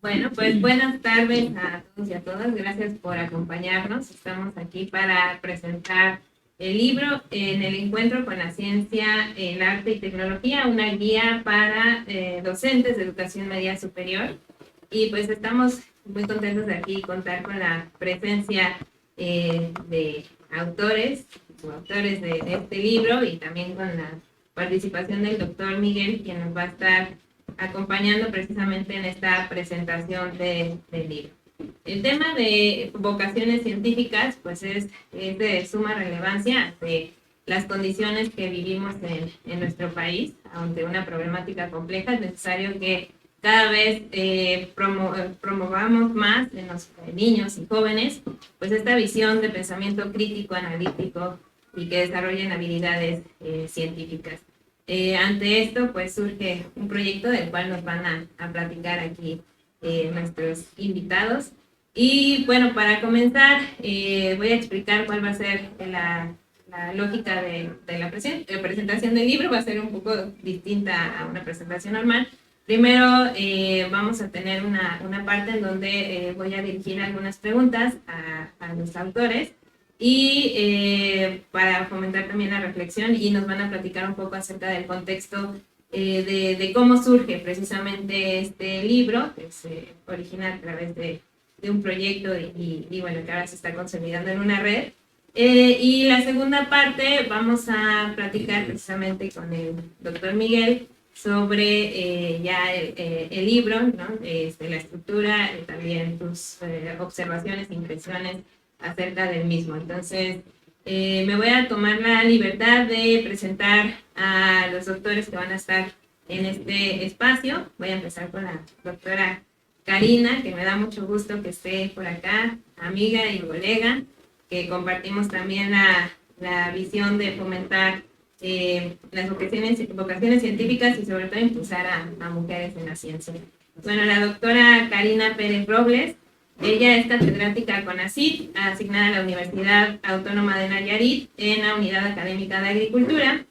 Bueno, pues buenas tardes a todos y a todas. Gracias por acompañarnos. Estamos aquí para presentar el libro En el encuentro con la ciencia, el arte y tecnología, una guía para docentes de educación media superior. Y pues estamos muy contentos de aquí contar con la presencia de autores o autores de este libro y también con la participación del doctor Miguel, quien nos va a estar acompañando precisamente en esta presentación del libro. El tema de vocaciones científicas pues es de suma relevancia ante las condiciones que vivimos en nuestro país, ante una problemática compleja. Es necesario que cada vez promovamos más en los niños y jóvenes pues esta visión de pensamiento crítico, analítico y que desarrollen habilidades científicas. Ante esto, pues surge un proyecto del cual nos van a platicar aquí nuestros invitados. Y bueno, para comenzar, voy a explicar cuál va a ser la lógica de la presentación del libro. Va a ser un poco distinta a una presentación normal. Primero vamos a tener una parte en donde voy a dirigir algunas preguntas a los autores y para fomentar también la reflexión, y nos van a platicar un poco acerca del contexto de cómo surge precisamente este libro, que se origina a través de un proyecto y bueno, que ahora se está consolidando en una red. Y la segunda parte vamos a platicar precisamente con el doctor Miguel sobre ya el libro, ¿no? La estructura, también tus observaciones, impresiones acerca del mismo. Entonces, me voy a tomar la libertad de presentar a los doctores que van a estar en este espacio. Voy a empezar con la doctora Karina, que me da mucho gusto que esté por acá, amiga y colega, que compartimos también la visión de fomentar las vocaciones científicas y sobre todo impulsar a mujeres en la ciencia. Bueno, la doctora Karina Pérez Robles, ella es catedrática CONACYT, asignada a la Universidad Autónoma de Nayarit en la Unidad Académica de Agricultura.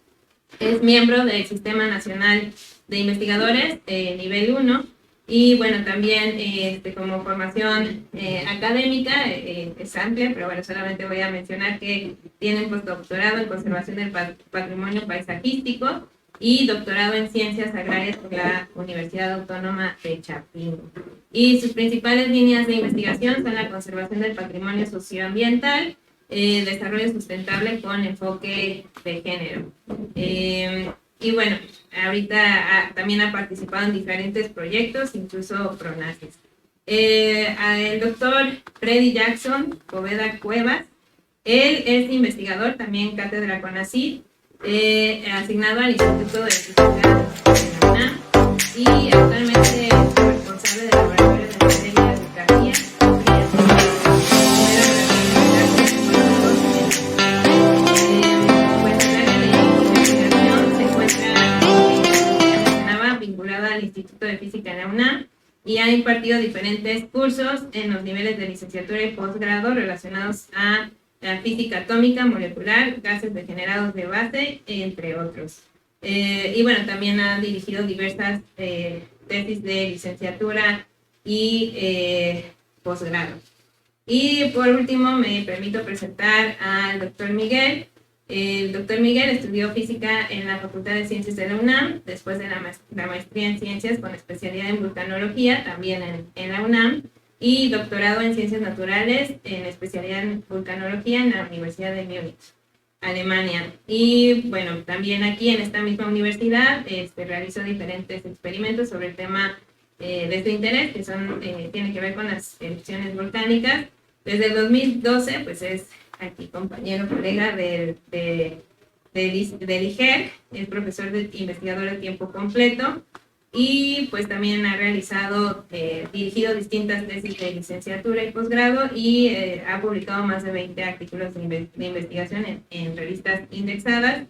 Es miembro del Sistema Nacional de Investigadores, nivel 1, y bueno, también como formación académica es amplia, pero bueno, solamente voy a mencionar que tiene un postdoctorado en conservación del patrimonio paisajístico y doctorado en ciencias agrarias por la Universidad Autónoma de Chapingo. Y sus principales líneas de investigación son la conservación del patrimonio socioambiental, desarrollo sustentable con enfoque de género. Y bueno, ahorita también ha participado en diferentes proyectos, incluso PRONACES. El doctor Freddy Jackson Poveda Cuevas, él es investigador, también cátedra CONACYT, asignado al Instituto de Física de la UNAM, y actualmente es responsable del laboratorio de materias de cardia vinculada al Instituto de Física de la UNAM, y ha impartido diferentes cursos en los niveles de licenciatura y posgrado relacionados a la física atómica, molecular, gases degenerados de base, entre otros. Y bueno, también ha dirigido diversas tesis de licenciatura y posgrado. Y por último, me permito presentar al doctor Miguel. El doctor Miguel estudió física en la Facultad de Ciencias de la UNAM, después de la maestría en ciencias con especialidad en vulcanología, también en la UNAM, y doctorado en ciencias naturales en especialidad en vulcanología en la Universidad de Múnich, Alemania. Y bueno, también aquí en esta misma universidad realizó diferentes experimentos sobre el tema de su interés, que tiene que ver con las erupciones volcánicas. Desde el 2012, pues es aquí compañero, colega del IGER, es profesor investigador de tiempo completo, y pues también ha dirigido distintas tesis de licenciatura y posgrado, y ha publicado más de 20 artículos de investigación en revistas indexadas.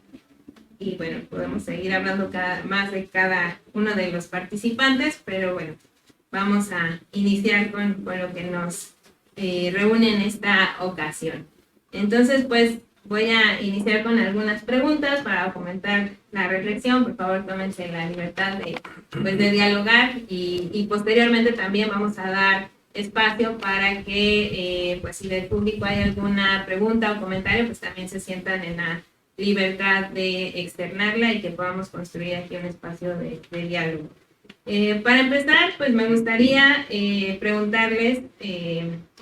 Y bueno, podemos seguir hablando más de cada uno de los participantes, pero bueno, vamos a iniciar con lo que nos reúne en esta ocasión. Entonces, pues, voy a iniciar con algunas preguntas para fomentar la reflexión. Por favor, tómense la libertad de dialogar y posteriormente también vamos a dar espacio para que, pues si del público hay alguna pregunta o comentario, pues también se sientan en la libertad de externarla y que podamos construir aquí un espacio de diálogo. Para empezar, pues me gustaría preguntarles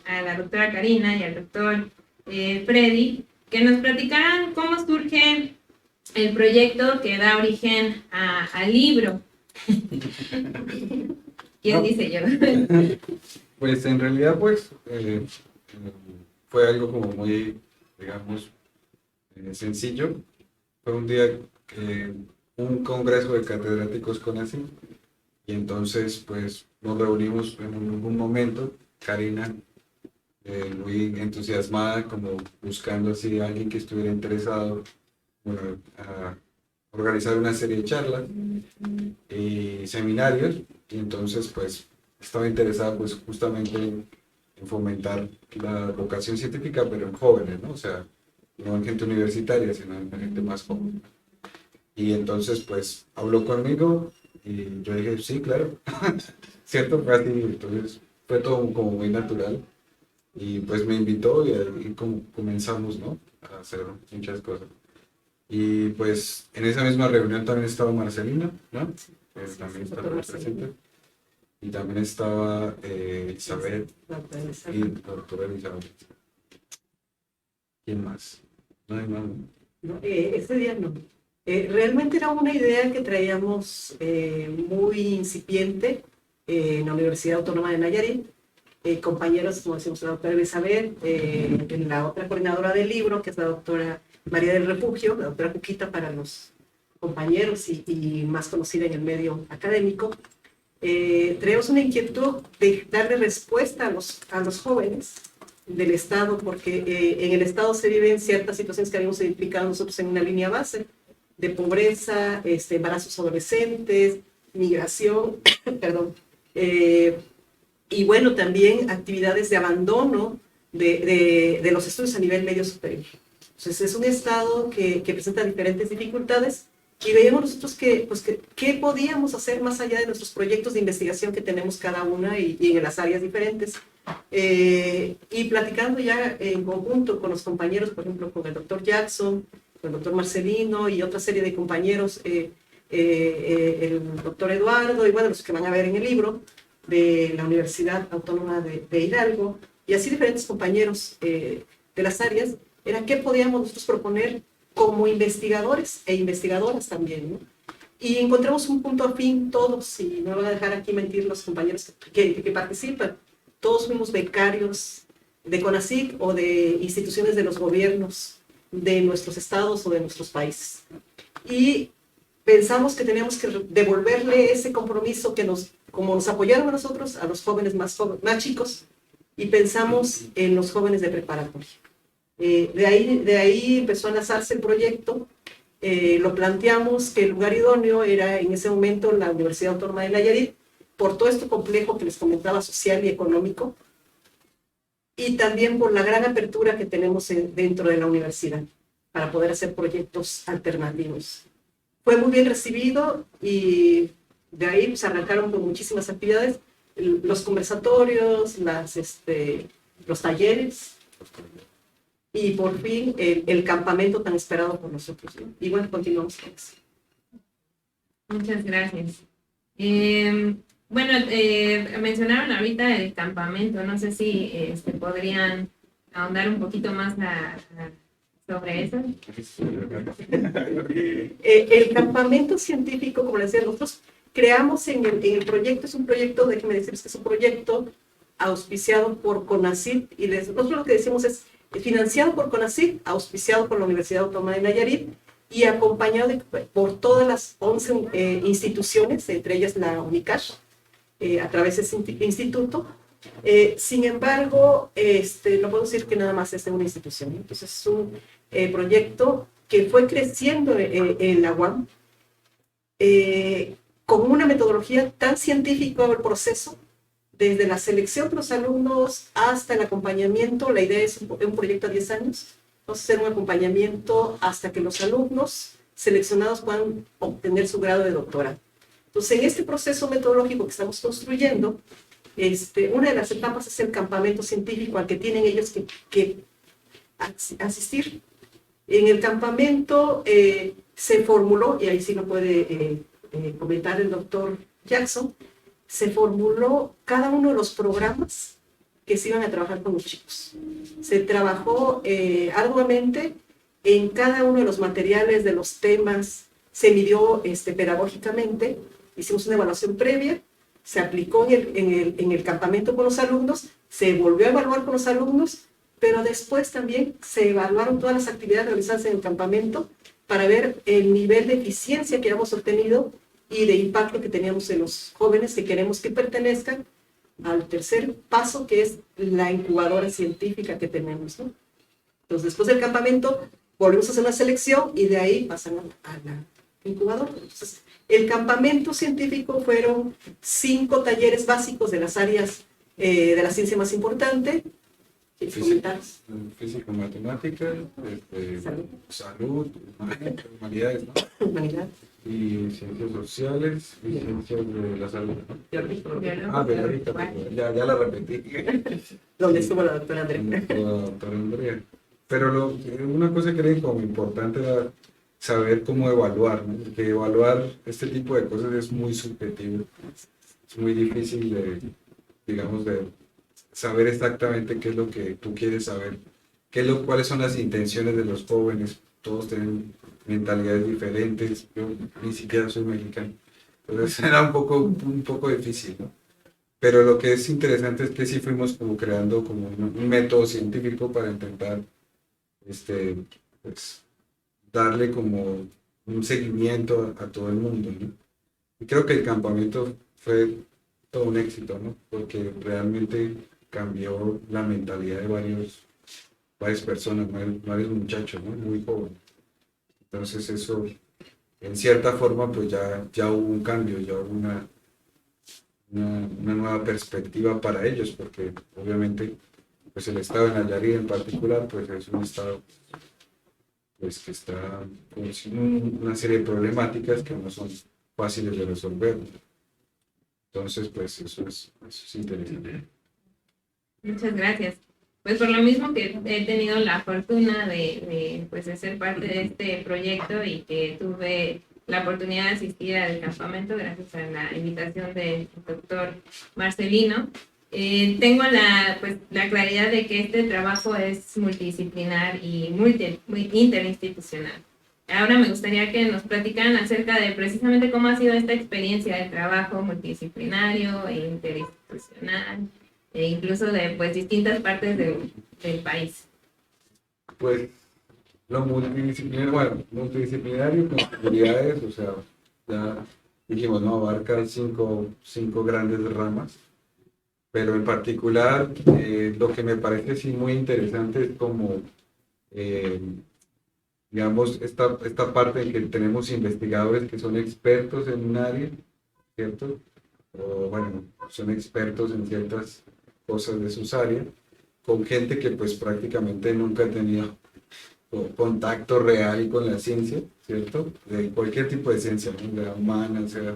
a la doctora Karina y al doctor Freddy que nos platicaran cómo surge el proyecto que da origen al libro. ¿Quién dice yo? Pues en realidad pues fue algo como muy, digamos, sencillo. Fue un día, un congreso de catedráticos CONACYT, y entonces pues nos reunimos en algún momento, Karina muy entusiasmada, como buscando así a alguien que estuviera interesado, bueno, a organizar una serie de charlas y seminarios, y entonces pues estaba interesada pues justamente en fomentar la vocación científica, pero en jóvenes, ¿no? O sea, no en gente universitaria, sino en gente más joven. Y entonces pues habló conmigo y yo dije, sí, claro, ¿cierto? Fue así, entonces fue todo como muy natural. Y pues me invitó y ahí como comenzamos, ¿no? A hacer muchas cosas. Y pues en esa misma reunión también estaba Marcelina, ¿no? También estaba presente. Y también estaba Elizabeth y doctora Elizabeth. ¿Quién más? No hay más. No, ese día no. Realmente era una idea que traíamos muy incipiente en la Universidad Autónoma de Nayarit. Compañeros, como decimos, la doctora Elizabeth, la otra coordinadora del libro, que es la doctora María del Refugio, la doctora Cuquita para los compañeros y más conocida en el medio académico. Traemos una inquietud de darle respuesta a los jóvenes del Estado, porque en el Estado se viven ciertas situaciones que habíamos identificado nosotros en una línea base de pobreza, embarazos adolescentes, migración, perdón, y bueno, también actividades de abandono de los estudios a nivel medio superior. Entonces es un Estado que presenta diferentes dificultades y veíamos nosotros qué podíamos hacer más allá de nuestros proyectos de investigación que tenemos cada una y en las áreas diferentes. Y platicando ya en conjunto con los compañeros, por ejemplo, con el doctor Jackson, con el doctor Marcelino y otra serie de compañeros, el doctor Eduardo y bueno, los que van a ver en el libro, de la Universidad Autónoma de Hidalgo, y así diferentes compañeros de las áreas, era qué podíamos nosotros proponer como investigadores e investigadoras también, ¿no? Y encontramos un punto afín todos, y no van a dejar aquí mentir los compañeros que participan. Todos fuimos becarios de CONACYT o de instituciones de los gobiernos de nuestros estados o de nuestros países. Y pensamos que teníamos que devolverle ese compromiso como nos apoyaron a nosotros, a los jóvenes más chicos, y pensamos en los jóvenes de preparatoria. De ahí empezó a lanzarse el proyecto. Lo planteamos que el lugar idóneo era en ese momento la Universidad Autónoma de Nayarit, por todo esto complejo que les comentaba, social y económico, y también por la gran apertura que tenemos dentro de la universidad para poder hacer proyectos alternativos. Fue muy bien recibido y de ahí pues, arrancaron con muchísimas actividades, los conversatorios, los talleres y por fin el campamento tan esperado por nosotros, ¿no? Y bueno, continuamos con eso. Muchas gracias. Bueno, mencionaron ahorita el campamento, no sé si podrían ahondar un poquito más sobre eso. El campamento científico, como les decía, nosotros creamos en el proyecto, es un proyecto, déjenme decirles que es un proyecto auspiciado por CONACYT, y nosotros lo que decimos es financiado por CONACYT, auspiciado por la Universidad Autónoma de Nayarit y acompañado por todas las 11 instituciones, entre ellas la UNICASH, a través de ese instituto. Sin embargo, no puedo decir que nada más es de una institución. Entonces es un proyecto que fue creciendo en la UAM con una metodología tan científica del proceso, desde la selección de los alumnos hasta el acompañamiento. La idea es un proyecto a 10 años, Vamos a hacer un acompañamiento hasta que los alumnos seleccionados puedan obtener su grado de doctorado. Entonces, en este proceso metodológico que estamos construyendo, una de las etapas es el campamento científico al que tienen ellos que asistir. En el campamento se formuló, y ahí sí lo puede comentar el doctor Jackson, se formuló cada uno de los programas que se iban a trabajar con los chicos. Se trabajó arduamente en cada uno de los materiales, de los temas, se midió pedagógicamente, hicimos una evaluación previa, se aplicó en el campamento con los alumnos, se volvió a evaluar con los alumnos, pero después también se evaluaron todas las actividades realizadas en el campamento para ver el nivel de eficiencia que habíamos obtenido y de impacto que teníamos en los jóvenes que queremos que pertenezcan al tercer paso, que es la incubadora científica que tenemos, ¿no? Entonces, después del campamento, volvemos a hacer una selección y de ahí pasan a la incubadora. Entonces, el campamento científico fueron 5 talleres básicos de las áreas de la ciencia más importante. Física, matemática, salud, humanidades, ¿no? Humanidad. Y ciencias sociales y ciencias de la salud, ¿no? Biológica. Ya la repetí. Donde estuvo la doctora Andrea. La doctora Andrea. Pero una cosa que era como importante era saber cómo evaluar, ¿no? Porque evaluar este tipo de cosas es muy subjetivo. Es muy difícil de saber exactamente qué es lo que tú quieres saber, cuáles son las intenciones de los jóvenes. Todos tienen mentalidades diferentes, yo ni siquiera soy mexicano, entonces era un poco difícil, ¿no? Pero lo que es interesante es que sí fuimos como creando como un método científico para intentar pues, darle como un seguimiento a todo el mundo, ¿no? Y creo que el campamento fue todo un éxito, ¿no? Porque realmente cambió la mentalidad de varias personas, varios muchachos, ¿no? Muy jóvenes. Entonces eso, en cierta forma, pues ya hubo un cambio, ya hubo una nueva perspectiva para ellos, porque obviamente pues el estado de Nayarit en particular, pues es un estado pues que está con una serie de problemáticas que no son fáciles de resolver. Entonces, pues eso es interesante. Muchas gracias. Pues por lo mismo que he tenido la fortuna de ser parte de este proyecto y que tuve la oportunidad de asistir al campamento gracias a la invitación del doctor Marcelino, tengo la claridad de que este trabajo es multidisciplinar y muy interinstitucional. Ahora me gustaría que nos platicaran acerca de precisamente cómo ha sido esta experiencia de trabajo multidisciplinario e interinstitucional, e incluso de distintas partes del país. Pues lo multidisciplinario con actividades, o sea, ya dijimos, ¿no? Abarca cinco grandes ramas, pero en particular lo que me parece sí muy interesante es como, digamos, esta parte en que tenemos investigadores que son expertos en un área, ¿cierto? O bueno, son expertos en ciertas cosas de sus áreas, con gente que pues prácticamente nunca ha tenido contacto real con la ciencia, ¿cierto? De cualquier tipo de ciencia, ¿no? De la humana, o sea,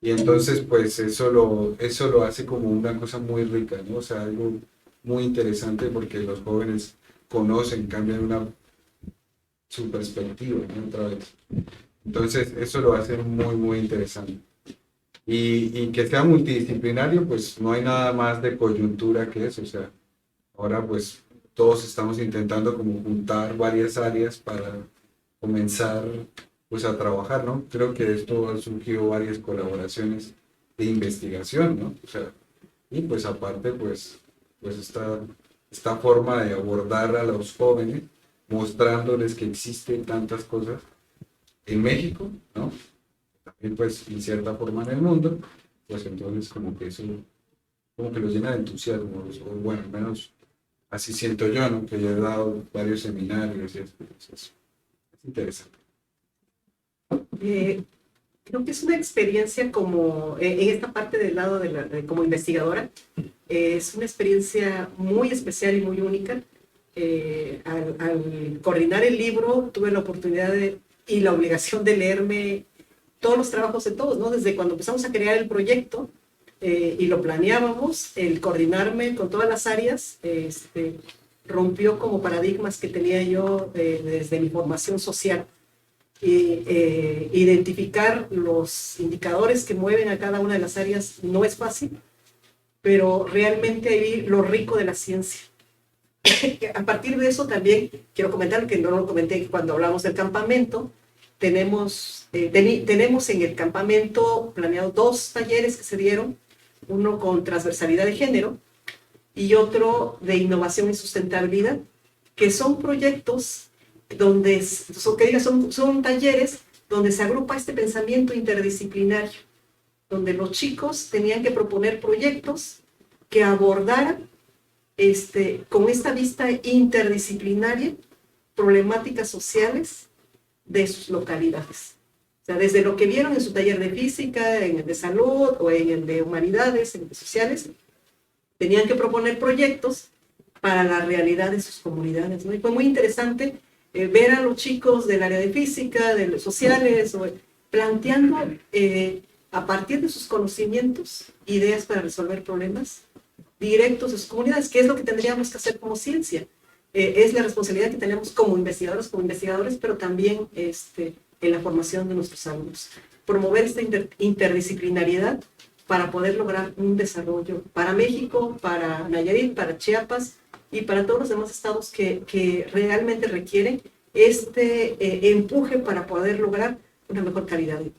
y entonces pues eso lo hace como una cosa muy rica, ¿no? O sea, algo muy interesante porque los jóvenes conocen, cambian su perspectiva, ¿no? Otra vez. Entonces eso lo hace muy, muy interesante. Y que sea multidisciplinario, pues no hay nada más de coyuntura que eso, o sea, ahora pues todos estamos intentando como juntar varias áreas para comenzar pues a trabajar, ¿no? Creo que esto ha surgido varias colaboraciones de investigación, ¿no? O sea, y pues aparte pues esta forma de abordar a los jóvenes, mostrándoles que existen tantas cosas en México, ¿no? También pues en cierta forma en el mundo, pues entonces como que eso como que los llena de entusiasmo, o bueno, al menos así siento yo, ¿no? Que ya he dado varios seminarios y es interesante. Creo que es una experiencia como, en esta parte del lado como investigadora, es una experiencia muy especial y muy única, al coordinar el libro, tuve la oportunidad y la obligación de leerme todos los trabajos de todos, ¿no? Desde cuando empezamos a crear el proyecto y lo planeábamos, el coordinarme con todas las áreas, rompió como paradigmas que tenía yo desde mi formación social. Identificar los indicadores que mueven a cada una de las áreas no es fácil, pero realmente ahí lo rico de la ciencia. A partir de eso también quiero comentar, que no lo comenté cuando hablamos del campamento, tenemos en el campamento planeado 2 talleres que se dieron, uno con transversalidad de género y otro de innovación y sustentabilidad, que son proyectos donde, son talleres donde se agrupa este pensamiento interdisciplinario, donde los chicos tenían que proponer proyectos que abordaran con esta vista interdisciplinaria problemáticas sociales de sus localidades. O sea, desde lo que vieron en su taller de física, en el de salud o en el de humanidades, en el de sociales, tenían que proponer proyectos para la realidad de sus comunidades, ¿no? Y fue muy interesante ver a los chicos del área de física, de los sociales, planteando a partir de sus conocimientos ideas para resolver problemas directos de sus comunidades, que es lo que tendríamos que hacer como ciencia. Es la responsabilidad que tenemos como investigadores, pero también en la formación de nuestros alumnos. Promover esta interdisciplinariedad para poder lograr un desarrollo para México, para Nayarit, para Chiapas y para todos los demás estados que realmente requieren empuje para poder lograr una mejor calidad de vida.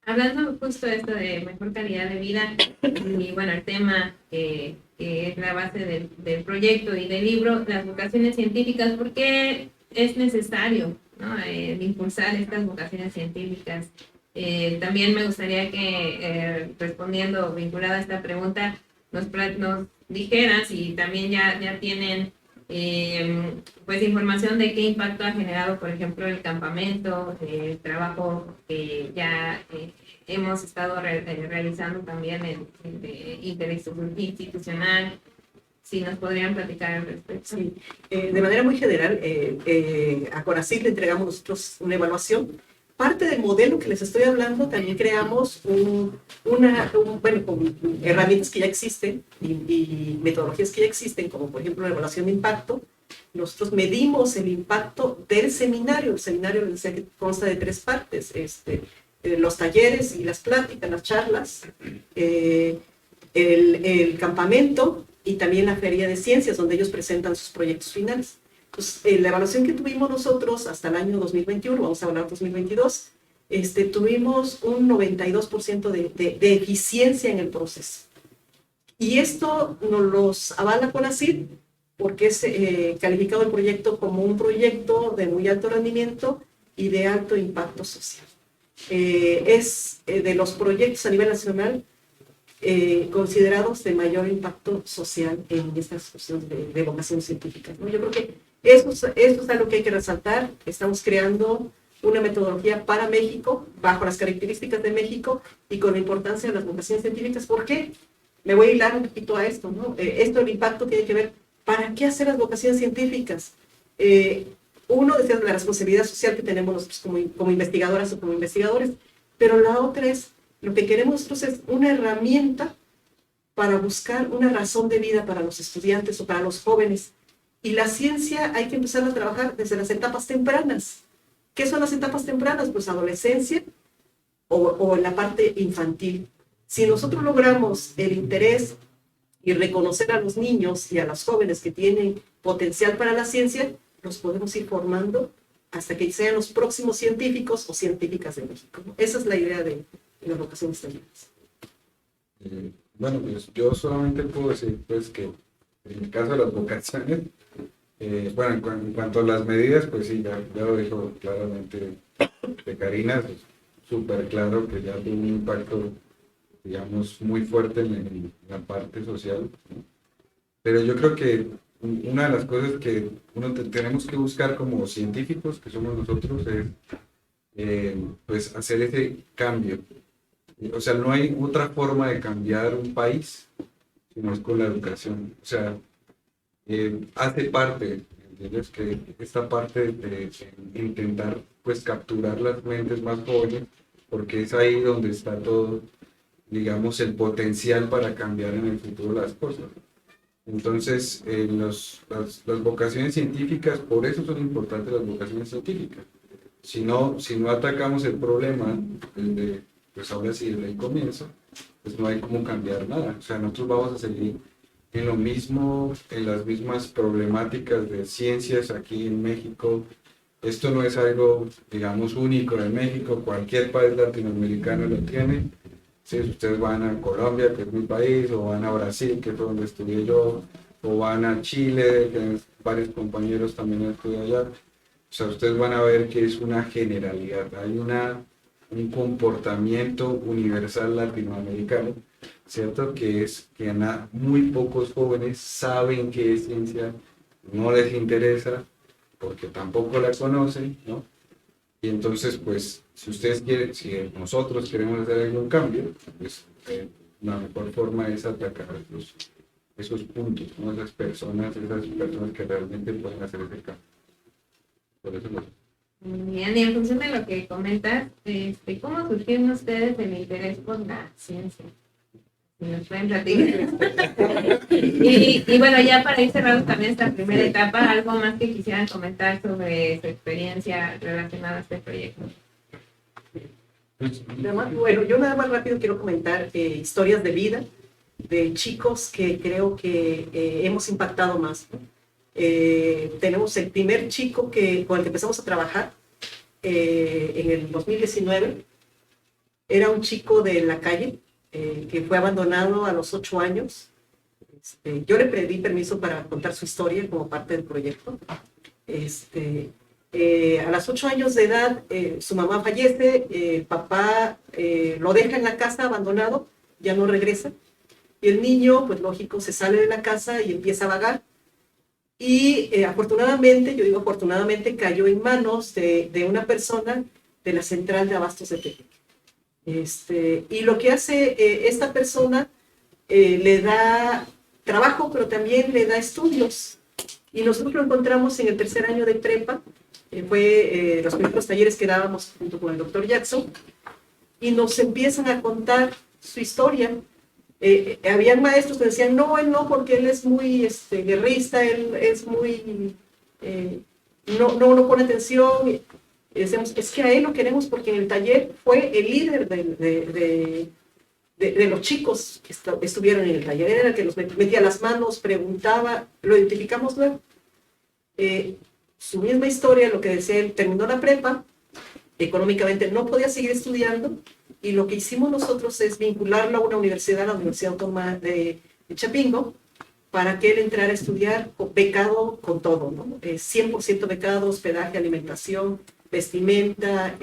Hablando justo de esto de mejor calidad de vida, y bueno, el tema que es la base del proyecto y del libro, las vocaciones científicas, ¿por qué es necesario, ¿no? Impulsar estas vocaciones científicas? También me gustaría que, respondiendo, vinculada a esta pregunta, nos dijeran si también ya tienen pues información de qué impacto ha generado, por ejemplo, el campamento, el trabajo que ya hemos estado realizando también interinstitucional. Si nos podrían platicar al respecto. Sí. De manera muy general, a CONACYT le entregamos nosotros una evaluación. Parte del modelo que les estoy hablando, también creamos con herramientas que ya existen y metodologías que ya existen, como por ejemplo la evaluación de impacto. Nosotros medimos el impacto del seminario. El seminario, les decía, que consta de 3 partes. Los talleres y las pláticas, las charlas, el campamento y también la feria de ciencias, donde ellos presentan sus proyectos finales. Entonces, la evaluación que tuvimos nosotros hasta el año 2021, vamos a hablar 2022, tuvimos un 92% de eficiencia en el proceso. Y esto nos los avala CONACYT porque es calificado el proyecto como un proyecto de muy alto rendimiento y de alto impacto social. Es de los proyectos a nivel nacional considerados de mayor impacto social en estas cuestiones de vocación científica, ¿no? Yo creo que esto es algo que hay que resaltar. Estamos creando una metodología para México, bajo las características de México y con la importancia de las vocaciones científicas. ¿Por qué? Me voy a hilar un poquito a esto, ¿no? Esto, el impacto, tiene que ver, ¿para qué hacer las vocaciones científicas? Uno, decía, la responsabilidad social que tenemos nosotros como investigadoras o como investigadores, pero la otra es, lo que queremos nosotros es una herramienta para buscar una razón de vida para los estudiantes o para los jóvenes. Y la ciencia hay que empezar a trabajar desde las etapas tempranas. ¿Qué son las etapas tempranas? Pues adolescencia o en la parte infantil. Si nosotros logramos el interés y reconocer a los niños y a los jóvenes que tienen potencial para la ciencia, los podemos ir formando hasta que sean los próximos científicos o científicas de México, ¿no? Esa es la idea de las vocaciones científicas. Bueno, pues yo solamente puedo decir pues que en el caso de las vocaciones, bueno, en cuanto a las medidas, pues sí, ya lo dijo claramente de Karina, es súper claro que ya tuvo un impacto, digamos, muy fuerte en la parte social, ¿no? Pero yo creo que una de las cosas que tenemos que buscar como científicos, que somos nosotros, es pues hacer ese cambio. O sea, no hay otra forma de cambiar un país sino es con la educación. O sea, hace parte, ¿entiendes? Que esta parte de intentar pues capturar las mentes más jóvenes, porque es ahí donde está todo, digamos, el potencial para cambiar en el futuro las cosas. Entonces, las vocaciones científicas, por eso son importantes las vocaciones científicas. Si no atacamos el problema desde, pues ahora sí, desde el comienzo, pues no hay cómo cambiar nada. O sea, nosotros vamos a seguir en lo mismo, en las mismas problemáticas de ciencias aquí en México. Esto no es algo, digamos, único en México, cualquier país latinoamericano lo tiene. Si ustedes van a Colombia, que es mi país, o van a Brasil, que es donde estudié yo, o van a Chile, que varios compañeros también estudian allá, o sea, ustedes van a ver que es una generalidad, hay un comportamiento universal latinoamericano, ¿cierto? Que es que muy pocos jóvenes saben qué es ciencia, no les interesa, porque tampoco la conocen, ¿no? Y entonces, pues, si ustedes quieren, si nosotros queremos hacer algún cambio, pues la mejor forma es atacar esos puntos, ¿no? Esas personas que realmente pueden hacer ese cambio. Por eso Bien, y en función de lo que comentas, ¿cómo surgieron ustedes el interés por la ciencia? Si nos pueden platicar. Y bueno, ya para ir cerrando también esta primera etapa, algo más que quisieran comentar sobre su experiencia relacionada a este proyecto. Bueno, yo nada más rápido quiero comentar historias de vida de chicos que creo que hemos impactado más, ¿no? Tenemos el primer chico con el que empezamos a trabajar en el 2019. Era un chico de la calle que fue abandonado a los 8 años. Yo le pedí permiso para contar su historia como parte del proyecto. A los 8 años de edad, su mamá fallece, el papá lo deja en la casa abandonado, ya no regresa. Y el niño, pues lógico, se sale de la casa y empieza a vagar. Y afortunadamente, yo digo afortunadamente, cayó en manos de una persona de la central de abastos de Tepic. Y lo que hace esta persona le da trabajo, pero también le da estudios. Y nosotros lo encontramos en el tercer año de prepa, fue los primeros talleres que dábamos junto con el doctor Jackson, y nos empiezan a contar su historia. Habían maestros que decían, no, él no, porque él es muy guerrista, él es muy, no pone atención. Y decíamos, es que a él lo queremos porque en el taller fue el líder de los chicos que estuvieron en el taller, era el que los metía las manos, preguntaba, lo identificamos luego. Su misma historia, lo que decía él, terminó la prepa, económicamente no podía seguir estudiando, y lo que hicimos nosotros es vincularlo a una universidad, la Universidad Autónoma de Chapingo, para que él entrara a estudiar becado con todo, ¿no? 100% becado, hospedaje, alimentación, vestimenta,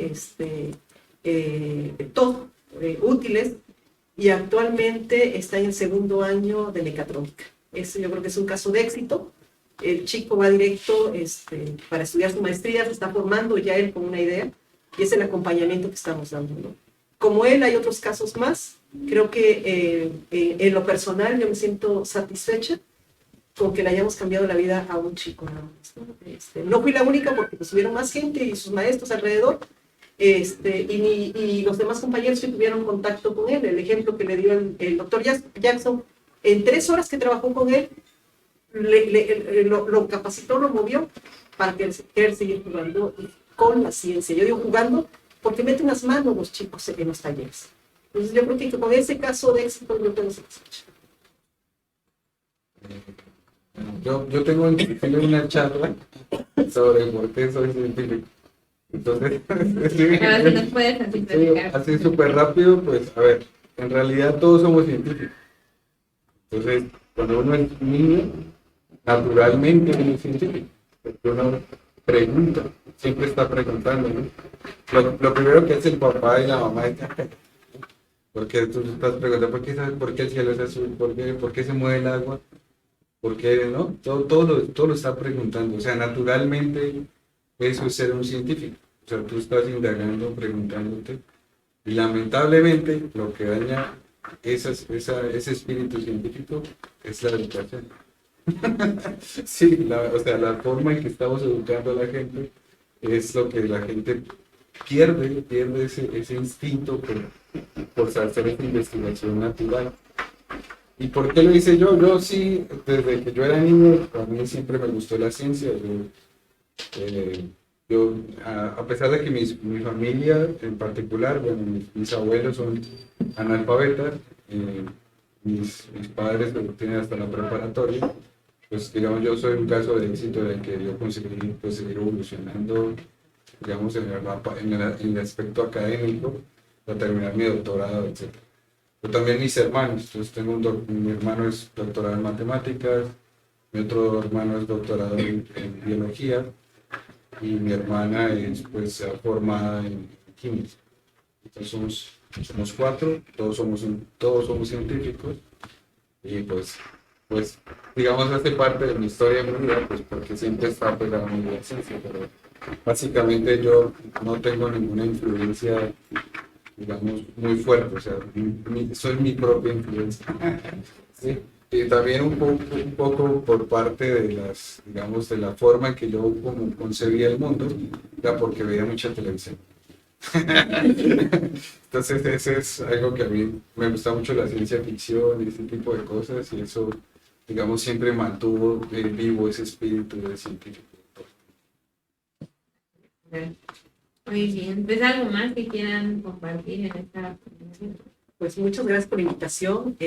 todo, útiles, y actualmente está en el segundo año de mecatrónica. Eso yo creo que es un caso de éxito. El chico va directo para estudiar su maestría, se está formando ya él con una idea, y es el acompañamiento que estamos dando, ¿no? Como él, hay otros casos más. Creo que en lo personal yo me siento satisfecha con que le hayamos cambiado la vida a un chico nada más, ¿no? No fui la única porque pues, tuvieron más gente y sus maestros alrededor, y los demás compañeros que tuvieron contacto con él. El ejemplo que le dio el doctor Jackson, en 3 horas que trabajó con él, lo capacitó, lo movió para que él seguir jugando con la ciencia. Yo digo jugando porque meten las manos los chicos en los talleres. Entonces yo creo que con ese caso de éxito yo tengo satisfecho. yo tengo una charla sobre por qué soy científico. Entonces, A ver si nos puedes simplificar. así súper rápido, pues, a ver, en realidad todos somos científicos. Entonces, cuando uno es niño, naturalmente uno es científico. Porque uno pregunta, siempre está preguntando, ¿no? Lo primero que hace el papá y la mamá es, porque tú estás preguntando, ¿por qué el cielo es azul? ¿Por qué se mueve el agua? ¿Por qué, no? Todo lo está preguntando. O sea, naturalmente eso es ser un científico. O sea, tú estás indagando, preguntándote. Y lamentablemente lo que daña ese espíritu científico es la educación. Sí, o sea, la forma en que estamos educando a la gente es lo que la gente pierde ese instinto por hacer esta investigación natural. ¿Y por qué lo hice yo? Yo sí, desde que yo era niño, a mí siempre me gustó la ciencia. Eh, a pesar de que mi familia en particular, bueno, mis abuelos son analfabetas, mis padres lo tienen hasta la preparatoria, pues digamos yo soy un caso de éxito en el que yo conseguí pues, seguir evolucionando, digamos, en el aspecto académico, para terminar mi doctorado, etc. Pero también mis hermanos, entonces tengo mi hermano es doctorado en matemáticas, mi otro hermano es doctorado en biología, y mi hermana es pues formada en química. Entonces somos cuatro, todos somos científicos y pues digamos hace parte de mi historia en mi vida, pues porque siempre está pegado a la ciencia, pero básicamente yo no tengo ninguna influencia, digamos, muy fuerte, o sea, soy mi propia influencia. ¿Sí? Y también un poco por parte de digamos, de la forma en que yo como concebía el mundo, era porque veía mucha televisión. Entonces, eso es algo que a mí me gusta mucho, la ciencia ficción y ese tipo de cosas, y eso, digamos, siempre mantuvo vivo ese espíritu de científico. Muy bien, ¿pues algo más que quieran compartir en esta presentación? Pues muchas gracias por la invitación.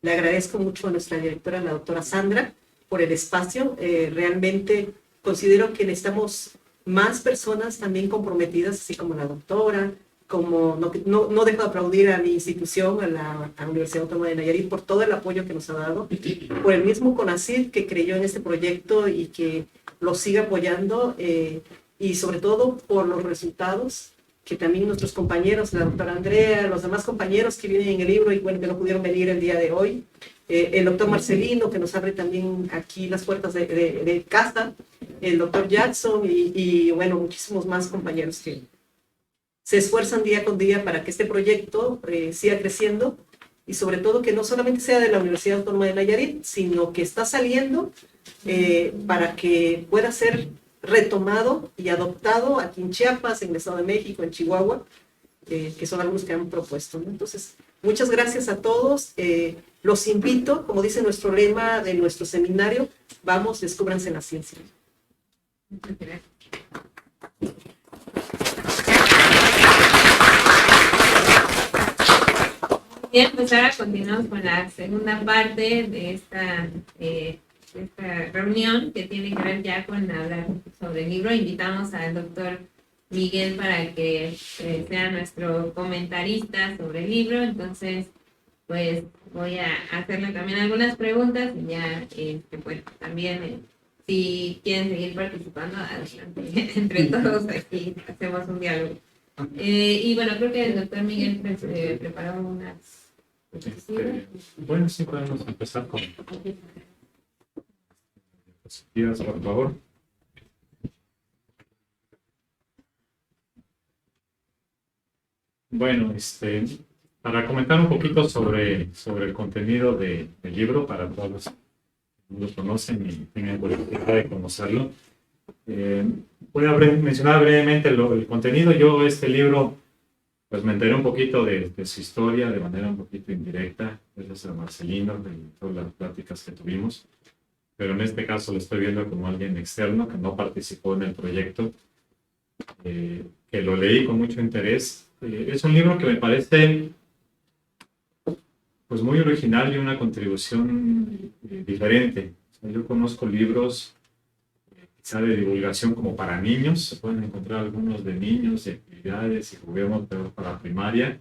Le agradezco mucho a nuestra directora, la doctora Sandra, por el espacio. Realmente considero que necesitamos más personas también comprometidas, así como la doctora, como no dejo de aplaudir a mi institución, a la Universidad Autónoma de Nayarit, por todo el apoyo que nos ha dado, por el mismo CONACYT que creyó en este proyecto y que lo sigue apoyando, y sobre todo por los resultados que también nuestros compañeros, la doctora Andrea, los demás compañeros que vienen en el libro y bueno, que no pudieron venir el día de hoy, el doctor Marcelino, que nos abre también aquí las puertas de casa, el doctor Jackson y bueno, muchísimos más compañeros que se esfuerzan día con día para que este proyecto siga creciendo y sobre todo que no solamente sea de la Universidad Autónoma de Nayarit, sino que está saliendo para que pueda ser retomado y adoptado aquí en Chiapas, en el Estado de México, en Chihuahua, que son algunos que han propuesto, ¿no? Entonces, muchas gracias a todos. Los invito, como dice nuestro lema de nuestro seminario, vamos, descúbranse la ciencia. Muchas gracias. Bien, pues ahora continuamos con la segunda parte de esta reunión que tiene que ver ya con hablar sobre el libro. Invitamos al doctor Miguel para que sea nuestro comentarista sobre el libro. Entonces, pues voy a hacerle también algunas preguntas y ya, pues también si quieren seguir participando, adelante. Entre todos aquí hacemos un diálogo. Y bueno, creo que el doctor Miguel preparó unas... Bueno, sí podemos empezar con diapositivas, por favor. Bueno, para comentar un poquito sobre el contenido del libro, para todos los que no lo conocen y tengan curiosidad de conocerlo. Voy a mencionar brevemente el contenido. Yo este libro, pues me enteré un poquito de su historia de manera un poquito indirecta, gracias a Marcelino, de todas las pláticas que tuvimos, pero en este caso lo estoy viendo como alguien externo que no participó en el proyecto, que lo leí con mucho interés. Es un libro que me parece pues muy original y una contribución diferente. O sea, yo conozco libros quizá de divulgación como para niños, se pueden encontrar algunos de niños, de actividades y juguemos, pero para primaria.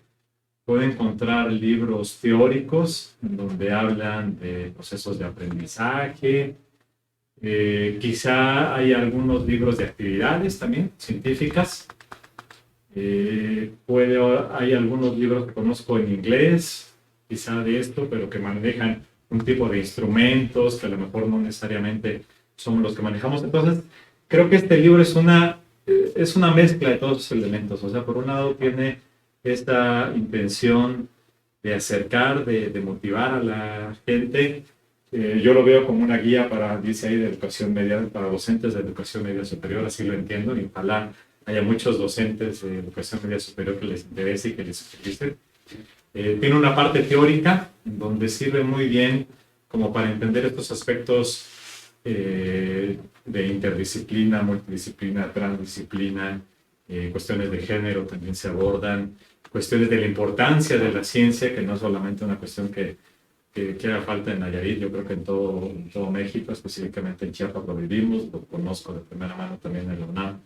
Pueden encontrar libros teóricos en donde hablan de procesos de aprendizaje. Quizá hay algunos libros de actividades también, científicas. Hay algunos libros que conozco en inglés, quizá de esto, pero que manejan un tipo de instrumentos que a lo mejor no necesariamente son los que manejamos. Entonces, creo que este libro es una mezcla de todos esos elementos. O sea, por un lado tiene esta intención de acercar, de motivar a la gente Yo lo veo como una guía para, dice ahí, de educación media, para docentes de educación media superior, así lo entiendo, y ojalá haya muchos docentes de educación media superior que les interese y que les utilicen. Tiene una parte teórica, donde sirve muy bien como para entender estos aspectos de interdisciplina, multidisciplina, transdisciplina, cuestiones de género también se abordan, cuestiones de la importancia de la ciencia, que no es solamente una cuestión que haga falta en Nayarit, yo creo que en todo México, específicamente en Chiapas lo vivimos, lo conozco de primera mano también en la UNAM,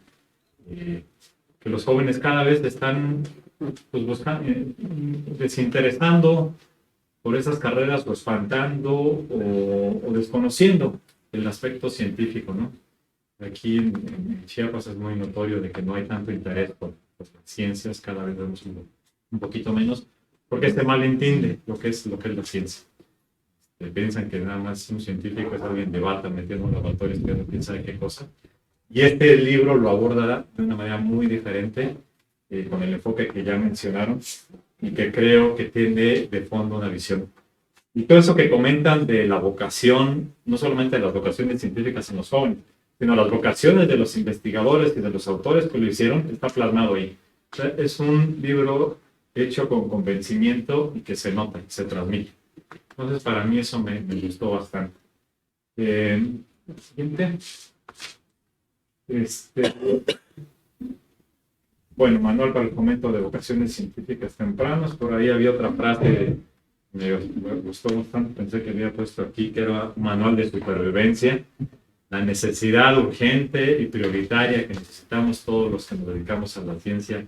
que los jóvenes cada vez están pues, buscando, desinteresando por esas carreras o espantando o desconociendo el aspecto científico, ¿no? Aquí en Chiapas es muy notorio de que no hay tanto interés por las ciencias, cada vez vemos un poquito menos, porque se malentiende lo que es la ciencia. Piensan que nada más un científico es alguien de bata metiendo en un laboratorio estudiando quién sabe qué cosa. Y este libro lo aborda de una manera muy diferente, con el enfoque que ya mencionaron, y que creo que tiene de fondo una visión. Y todo eso que comentan de la vocación, no solamente de las vocaciones científicas en los jóvenes, sino las vocaciones de los investigadores y de los autores que lo hicieron, está plasmado ahí. O sea, es un libro hecho con convencimiento y que se nota, se transmite. Entonces, para mí eso me gustó bastante. Siguiente. Bueno, manual para el fomento de vocaciones científicas tempranas. Por ahí había otra frase que me gustó bastante. Pensé que había puesto aquí, que era un manual de supervivencia. La necesidad urgente y prioritaria que necesitamos todos los que nos dedicamos a la ciencia,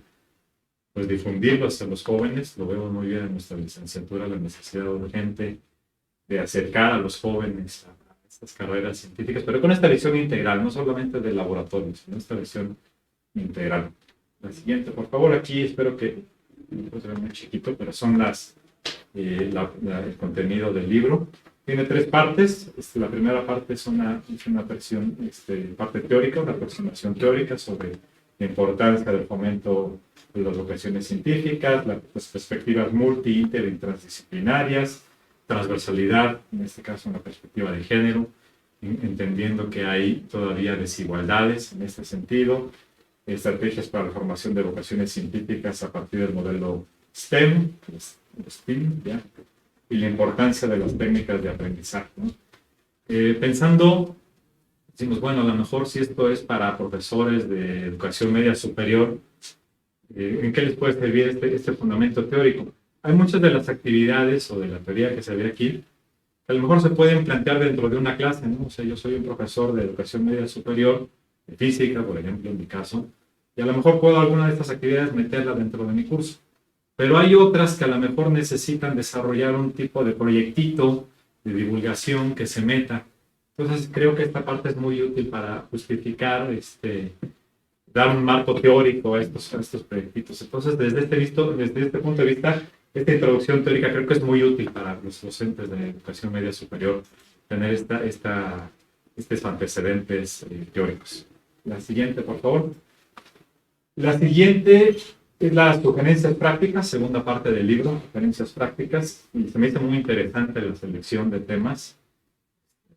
pues difundirlo hacia los jóvenes. Lo vemos muy bien en nuestra licenciatura, la necesidad urgente de acercar a los jóvenes a estas carreras científicas, pero con esta visión integral, no solamente del laboratorio, sino esta visión integral. La siguiente, por favor, aquí espero que, no se ve muy chiquito, pero son el contenido del libro. Tiene 3 partes. La primera parte es una versión, parte teórica, una aproximación teórica sobre la importancia del fomento de las vocaciones científicas, las perspectivas multi, inter y transdisciplinarias, transversalidad, en este caso una perspectiva de género, entendiendo que hay todavía desigualdades en este sentido, estrategias para la formación de vocaciones científicas a partir del modelo STEM, ¿ya? Y la importancia de las técnicas de aprendizaje, ¿no? Pensando, decimos, bueno, a lo mejor si esto es para profesores de educación media superior, ¿en qué les puede servir este fundamento teórico? Hay muchas de las actividades o de la teoría que se ve aquí que a lo mejor se pueden plantear dentro de una clase, ¿no? O sea, yo soy un profesor de educación media superior, de física, por ejemplo, en mi caso, y a lo mejor puedo alguna de estas actividades meterla dentro de mi curso. Pero hay otras que a lo mejor necesitan desarrollar un tipo de proyectito de divulgación que se meta. Entonces creo que esta parte es muy útil para justificar, dar un marco teórico a estos proyectitos. Entonces desde este punto de vista, esta introducción teórica creo que es muy útil para los docentes de educación media superior tener estos antecedentes teóricos. La siguiente, por favor. La siguiente es las sugerencias prácticas, segunda parte del libro, sugerencias prácticas, y se me hizo muy interesante la selección de temas.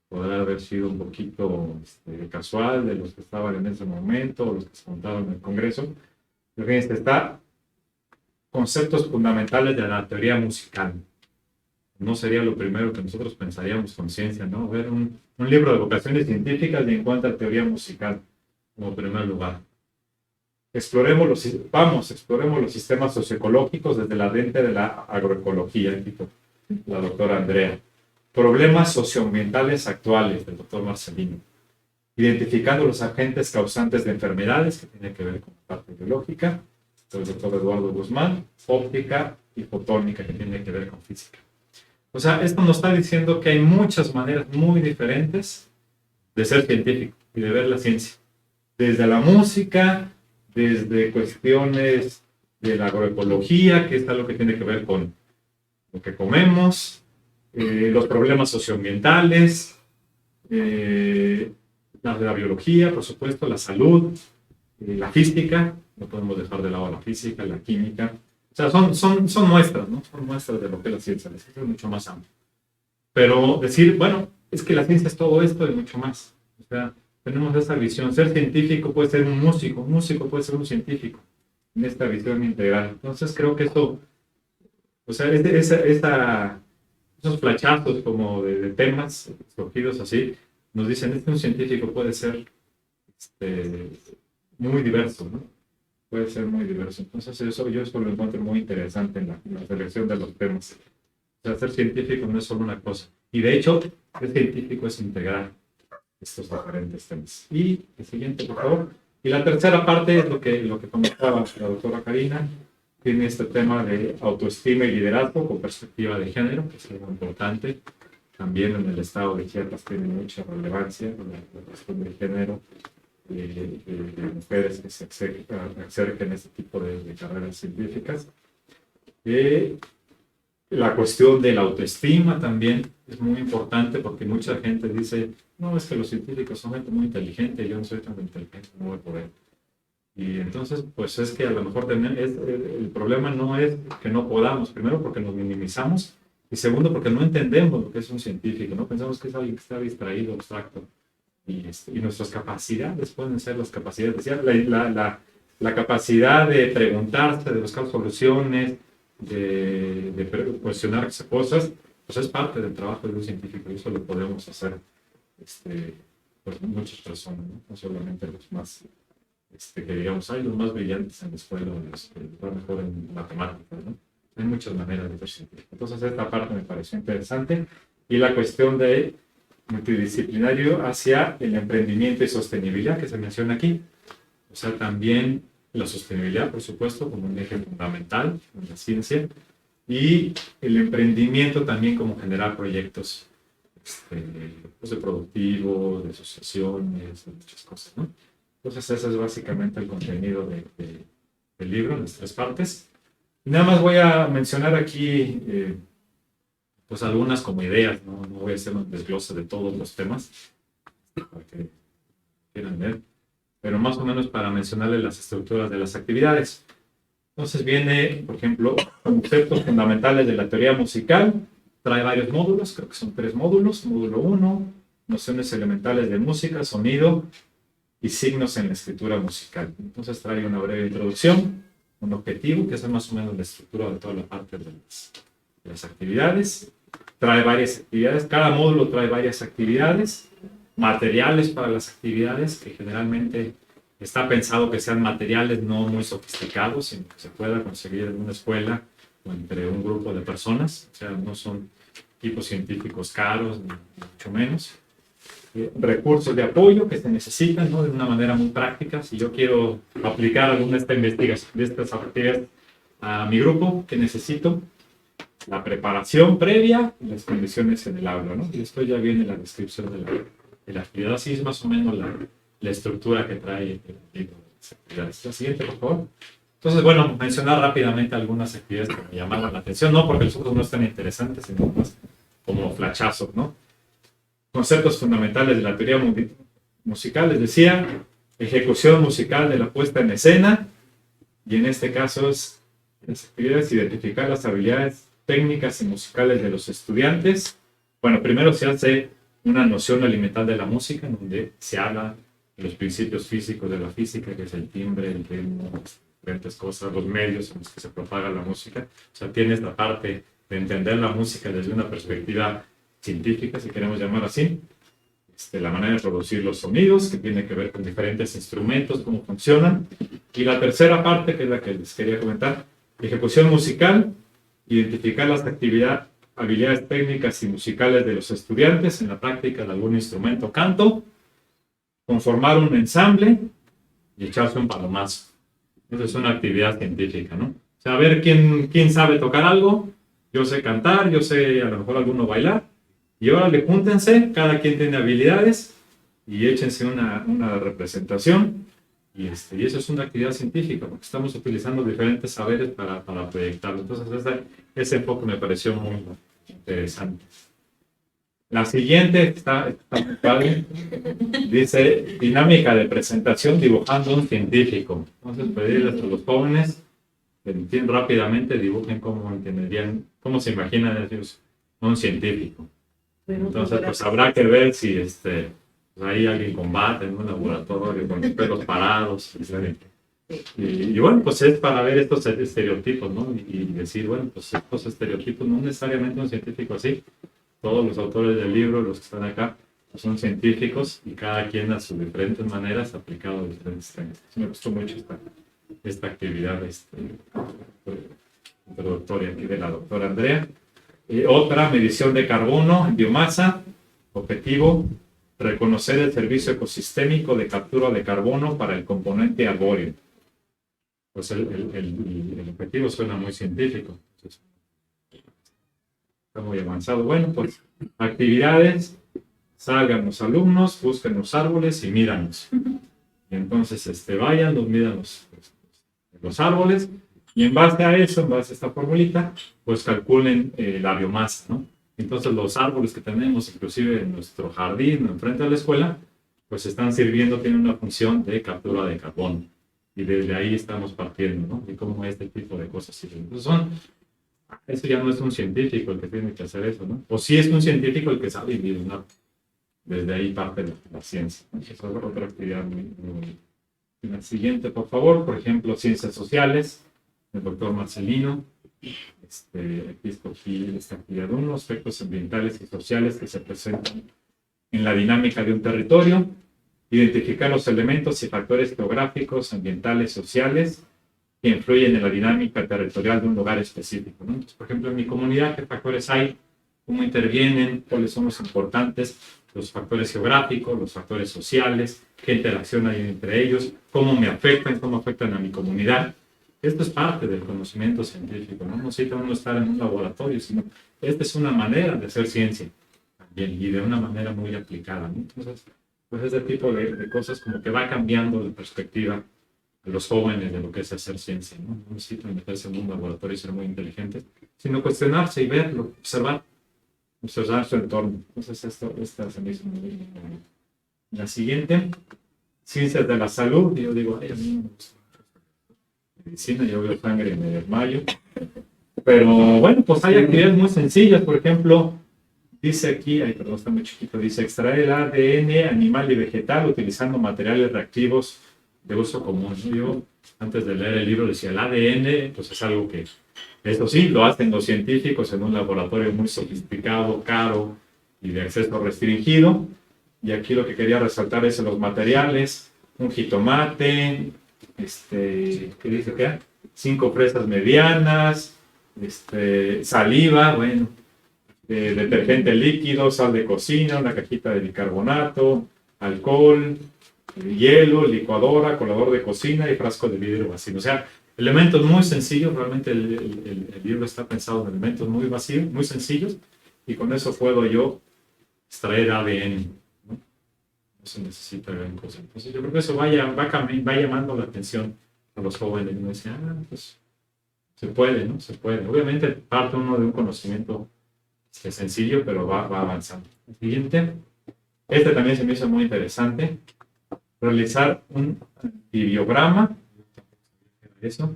Podrá haber sido un poquito casual de los que estaban en ese momento, o los que se montaron en el Congreso. Pero fíjense, está conceptos fundamentales de la teoría musical. No sería lo primero que nosotros pensaríamos con ciencia, ¿no? Ver un libro de vocaciones científicas y en cuanto a teoría musical, como primer lugar. Exploremos los sistemas socioecológicos desde la lente de la agroecología, la doctora Andrea. Problemas socioambientales actuales, del doctor Marcelino. Identificando los agentes causantes de enfermedades, que tiene que ver con la parte biológica, del doctor Eduardo Guzmán. Óptica y fotónica, que tiene que ver con física. O sea, esto nos está diciendo que hay muchas maneras muy diferentes de ser científico y de ver la ciencia. Desde la música, desde cuestiones de la agroecología, que es algo que tiene que ver con lo que comemos, los problemas socioambientales, la biología, por supuesto, la salud, la física, no podemos dejar de lado la física, la química. O sea, son muestras, ¿no? Son muestras de lo que es la ciencia. La ciencia es mucho más amplia. Pero decir, bueno, es que la ciencia es todo esto y mucho más. O sea, tenemos esa visión. Ser científico puede ser un músico puede ser un científico, en esta visión integral. Entonces creo que esto, o sea, esos flachazos como de temas escogidos así, nos dicen, es que un científico puede ser este, muy diverso, ¿no? Puede ser muy diverso. Entonces yo eso lo encuentro muy interesante en la selección de los temas. O sea, ser científico no es solo una cosa. Y de hecho, ser científico es integrar estos diferentes temas. Y el siguiente, por favor. Y la tercera parte es lo que comentaba la doctora Karina. Tiene este tema de autoestima y liderazgo con perspectiva de género, que es algo importante. También en el estado de Chiapas tiene mucha relevancia la cuestión de género, de mujeres que se acerquen a este tipo de carreras científicas. La cuestión de la autoestima también es muy importante porque mucha gente dice, no, es que los científicos son gente muy inteligente, yo no soy tan inteligente, no voy a poder. Y entonces, pues es que a lo mejor el problema no es que no podamos, primero porque nos minimizamos y segundo porque no entendemos lo que es un científico, no pensamos que es alguien que está distraído, abstracto. Y nuestras capacidades pueden ser las capacidades, decía, la capacidad de preguntarse, de buscar soluciones, de cuestionarse cosas, pues es parte del trabajo de un científico y eso lo podemos hacer pues muchas personas, no solamente los más, que digamos, hay los más brillantes en la escuela, los que van mejor en matemáticas, ¿no? Hay muchas maneras de ser científico. Entonces esta parte me pareció interesante y la cuestión de multidisciplinario hacia el emprendimiento y sostenibilidad que se menciona aquí. O sea, también la sostenibilidad, por supuesto, como un eje fundamental en la ciencia, y el emprendimiento también como generar proyectos pues de productivos, de asociaciones, de muchas cosas, ¿no? Entonces, ese es básicamente el contenido del libro, en las tres partes. Y nada más voy a mencionar aquí pues algunas como ideas, ¿no? No voy a hacer un desglose de todos los temas para que quieran ver, pero más o menos para mencionarles las estructuras de las actividades. Entonces viene, por ejemplo, conceptos fundamentales de la teoría musical, trae varios módulos, creo que son 3 módulos. Módulo 1, nociones elementales de música, sonido y signos en la escritura musical. Entonces trae una breve introducción, un objetivo, que es más o menos la estructura de toda la parte de las actividades. Trae varias actividades, cada módulo trae varias actividades, materiales para las actividades, que generalmente está pensado que sean materiales no muy sofisticados, sino que se pueda conseguir en una escuela o entre un grupo de personas. O sea, no son equipos científicos caros, ni mucho menos. Recursos de apoyo que se necesitan, ¿no? De una manera muy práctica. Si yo quiero aplicar alguna de estas investigaciones, de estas actividades a mi grupo, ¿qué necesito? La preparación previa y las condiciones en el aula, ¿no? Y esto ya viene en la descripción de la actividad. Así es más o menos la estructura que trae el libro de las actividades. La siguiente, por favor. Entonces, bueno, mencionar rápidamente algunas actividades que me llamaron la atención, no porque los otros no están interesantes, sino más como flachazos, ¿no? Conceptos fundamentales de la teoría musical, les decía, ejecución musical de la puesta en escena, y en este caso es las actividades, identificar las habilidades técnicas y musicales de los estudiantes. Bueno, primero se hace una noción elemental de la música, en donde se habla de los principios físicos de la física, que es el timbre, el ritmo, diferentes cosas, los medios en los que se propaga la música. O sea, tienes la parte de entender la música desde una perspectiva científica, si queremos llamar así, la manera de producir los sonidos, que tiene que ver con diferentes instrumentos, cómo funcionan. Y la tercera parte, que es la que les quería comentar, ejecución musical, identificar las habilidades técnicas y musicales de los estudiantes en la práctica de algún instrumento o canto, conformar un ensamble y echarse un palomazo. Esa es una actividad científica, ¿no? O sea, a ver quién sabe tocar algo. Yo sé cantar, yo sé a lo mejor alguno bailar. Y ahora júntense, cada quien tiene habilidades y échense una representación. Y eso es una actividad científica, porque estamos utilizando diferentes saberes para proyectarlo. Entonces, ese enfoque me pareció muy interesante. La siguiente está muy padre. Dice, dinámica de presentación dibujando un científico. Entonces, pedirles a los jóvenes que rápidamente dibujen cómo se imaginan ellos un científico. Entonces, pues habrá que ver si pues, hay alguien combate en un laboratorio con los pelos parados. Y bueno, pues es para ver estos estereotipos, ¿no? Y decir, bueno, pues estos estereotipos, no necesariamente un científico así. Todos los autores del libro, los que están acá, pues son científicos y cada quien a sus diferentes maneras ha aplicado diferentes técnicas. Me gustó mucho esta actividad introductoria aquí de la doctora Andrea. Otra, medición de carbono en biomasa. Objetivo, reconocer el servicio ecosistémico de captura de carbono para el componente arbóreo. Pues el objetivo suena muy científico. Está muy avanzado. Bueno, pues actividades. Salgan los alumnos, busquen los árboles y míranos. Y entonces vayan, midan los árboles. Y en base a eso, en base a esta formulita, pues calculen la biomasa, ¿no? Entonces los árboles que tenemos, inclusive en nuestro jardín, enfrente de la escuela, pues están sirviendo, tienen una función de captura de carbono. Y desde ahí estamos partiendo, ¿no? Y cómo este tipo de cosas sirven. Entonces eso ya no es un científico el que tiene que hacer eso, ¿no? O sí es un científico el que sabe vivir un árbol. Desde ahí parte la ciencia. Esa es otra actividad muy bonita. La siguiente, por favor, por ejemplo, ciencias sociales, el doctor Marcelino. Aquí escogí esta actividad 1, aspectos ambientales y sociales que se presentan en la dinámica de un territorio, identificar los elementos y factores geográficos, ambientales, sociales que influyen en la dinámica territorial de un lugar específico, ¿no? Entonces, por ejemplo, en mi comunidad, ¿qué factores hay? ¿Cómo intervienen? ¿Cuáles son los importantes? Los factores geográficos, los factores sociales, qué interacción hay entre ellos, cómo me afectan, cómo afectan a mi comunidad. Esto es parte del conocimiento científico, no necesita uno estar en un laboratorio, sino esta es una manera de hacer ciencia también y de una manera muy aplicada, ¿no? Entonces, pues ese tipo de cosas como que va cambiando la perspectiva a los jóvenes de lo que es hacer ciencia, ¿no? No necesitan meterse en un laboratorio y ser muy inteligentes, sino cuestionarse y verlo, observar su entorno. Entonces esta se me hizo muy bien. La siguiente, ciencias de la salud. Yo digo, ay, a mí no me gusta medicina, yo veo sangre y me desmayo. Pero bueno, pues hay actividades muy sencillas. Por ejemplo, dice aquí, ay, perdón, está muy chiquito, dice extraer el ADN animal y vegetal utilizando materiales reactivos de uso común. Yo, antes de leer el libro, decía el ADN, pues es algo que, eso sí, lo hacen los científicos en un laboratorio muy sofisticado, caro y de acceso restringido. Y aquí lo que quería resaltar es los materiales, un jitomate, ¿qué dice acá? 5 fresas medianas, saliva, bueno, detergente líquido, sal de cocina, una cajita de bicarbonato, alcohol, hielo, licuadora, colador de cocina y frasco de vidrio vacío. O sea, elementos muy sencillos, realmente el libro está pensado en elementos muy vacíos, muy sencillos, y con eso puedo yo extraer ADN, ¿no? No se necesita gran cosa. Entonces yo creo que eso va llamando la atención a los jóvenes. Y me dicen, pues se puede, ¿no? Se puede. Obviamente parte uno de un conocimiento sencillo, pero va avanzando. El siguiente, también se me hizo muy interesante. Realizar un antibiograma, eso,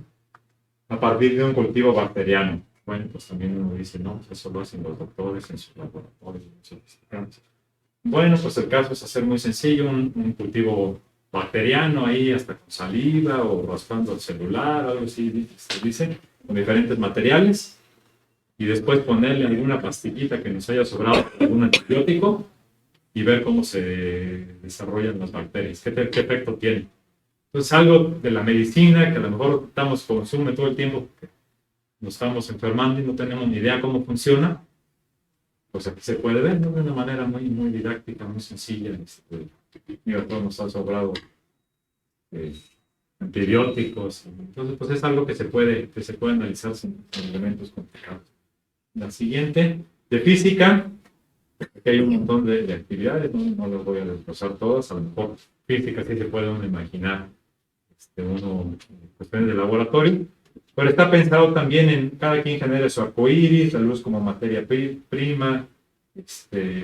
a partir de un cultivo bacteriano. Bueno, pues también uno dice, no, eso lo hacen los doctores en sus laboratorios. Bueno, pues el caso es hacer muy sencillo, un cultivo bacteriano ahí, hasta con saliva o raspando el celular, algo así, se dice, con diferentes materiales, y después ponerle alguna pastillita que nos haya sobrado, algún antibiótico, y ver cómo se desarrollan las bacterias, qué efecto tiene. Entonces, algo de la medicina que a lo mejor consume todo el tiempo, porque nos estamos enfermando y no tenemos ni idea cómo funciona, pues aquí se puede ver, ¿no? De una manera muy, muy didáctica, muy sencilla. Mira, todos nos han sobrado antibióticos. Entonces, pues es algo que se puede analizar sin elementos complicados. La siguiente, de física. Aquí hay un montón de actividades, no las voy a desglosar todas, a lo mejor física sí se puede uno imaginar cuestiones de laboratorio, pero está pensado también en cada quien genere su arcoíris, la luz como materia prima,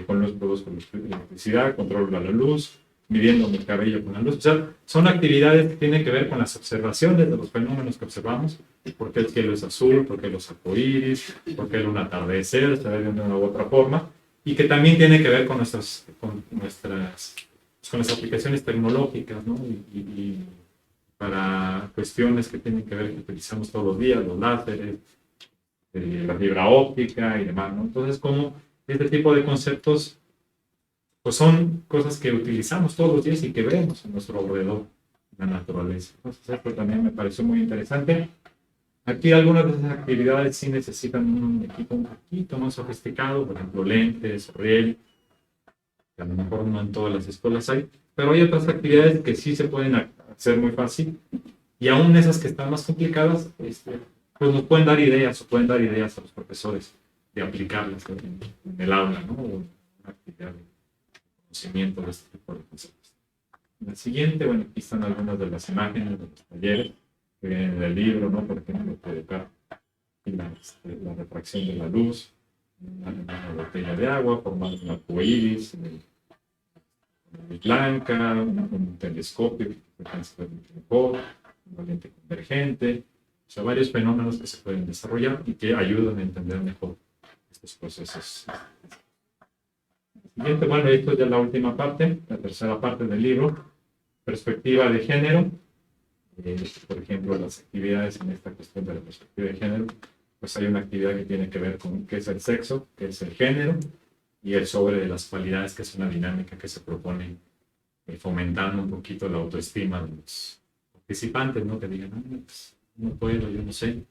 con luz produzco electricidad, controlo la luz, midiendo mi cabello con la luz. O sea, son actividades que tienen que ver con las observaciones de los fenómenos que observamos, por qué el cielo es azul, por qué los arcoíris, por qué un atardecer se ve de una u otra forma. y que también tiene que ver con con las aplicaciones tecnológicas, ¿no? Y para cuestiones que tienen que ver que utilizamos todos los días, los láseres, la fibra óptica y demás, ¿no? Entonces, como este tipo de conceptos, pues son cosas que utilizamos todos los días y que vemos en nuestro alrededor, la naturaleza. Entonces, esto también me pareció muy interesante. Aquí algunas de esas actividades sí necesitan un equipo un poquito más sofisticado, por ejemplo, lentes, riel, que a lo mejor no en todas las escuelas hay, pero hay otras actividades que sí se pueden hacer muy fácil, y aún esas que están más complicadas, pues nos pueden dar ideas, o pueden dar ideas a los profesores de aplicarlas en el aula, ¿no? O en una actividad de conocimiento de este tipo de conceptos. En la siguiente, bueno, aquí están algunas de las imágenes de los talleres que vienen del libro, ¿no? Por ejemplo, educar la refracción de la luz, una botella de agua, formar un arcoíris, luz blanca, un telescopio que puede ser mejor, una lente convergente, o sea, varios fenómenos que se pueden desarrollar y que ayudan a entender mejor estos procesos. Siguiente, bueno, esto es ya la última parte, la tercera parte del libro, perspectiva de género. Por ejemplo, las actividades en esta cuestión de la perspectiva de género, pues hay una actividad que tiene que ver con qué es el sexo, qué es el género, y el sobre de las cualidades, que es una dinámica que se propone fomentando un poquito la autoestima de los participantes, ¿no? Que digan, pues, no puedo, yo no sé.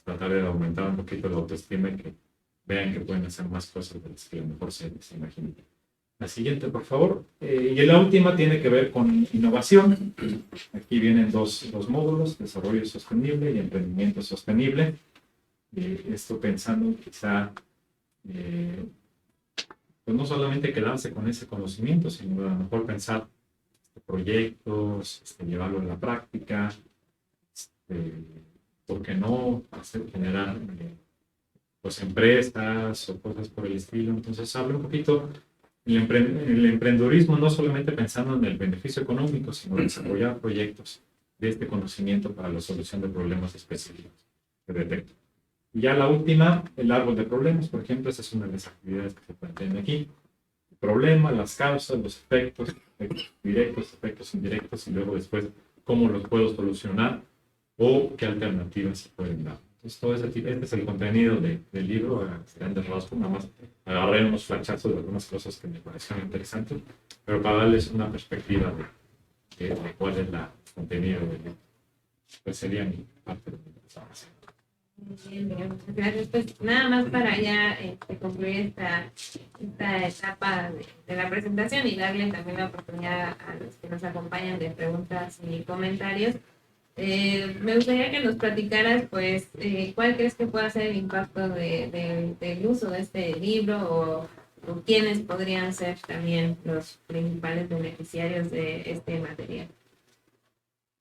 Tratar de aumentar un poquito la autoestima y que vean que pueden hacer más cosas de las que a lo mejor se imaginan. La siguiente, por favor. Y la última tiene que ver con innovación. Aquí vienen dos módulos, desarrollo sostenible y emprendimiento sostenible. Esto pensando quizá, pues no solamente quedarse con ese conocimiento, sino a lo mejor pensar proyectos, llevarlo a la práctica, ¿por qué no? Generar pues empresas o cosas por el estilo. Entonces habla un poquito el emprendedurismo, no solamente pensando en el beneficio económico, sino desarrollar proyectos de este conocimiento para la solución de problemas específicos que detecta. Y ya la última, el árbol de problemas, por ejemplo, esa es una de las actividades que se plantean aquí. El problema, las causas, los efectos directos, efectos indirectos, y luego después cómo los puedo solucionar o qué alternativas se pueden dar. Entonces, todo este es el contenido del libro, a grandes rasgos. Nada más agarré unos flashazos de algunas cosas que me parecieron interesantes, pero para darles una perspectiva de cuál es el contenido del libro. Pues sería mi parte de la presentación. Bien, muchas gracias. Pues nada más para ya concluir esta etapa de la presentación y darle también la oportunidad a los que nos acompañan de preguntas y comentarios. Me gustaría que nos platicaras, pues, cuál crees que pueda ser el impacto del uso de este libro, o quiénes podrían ser también los principales beneficiarios de este material.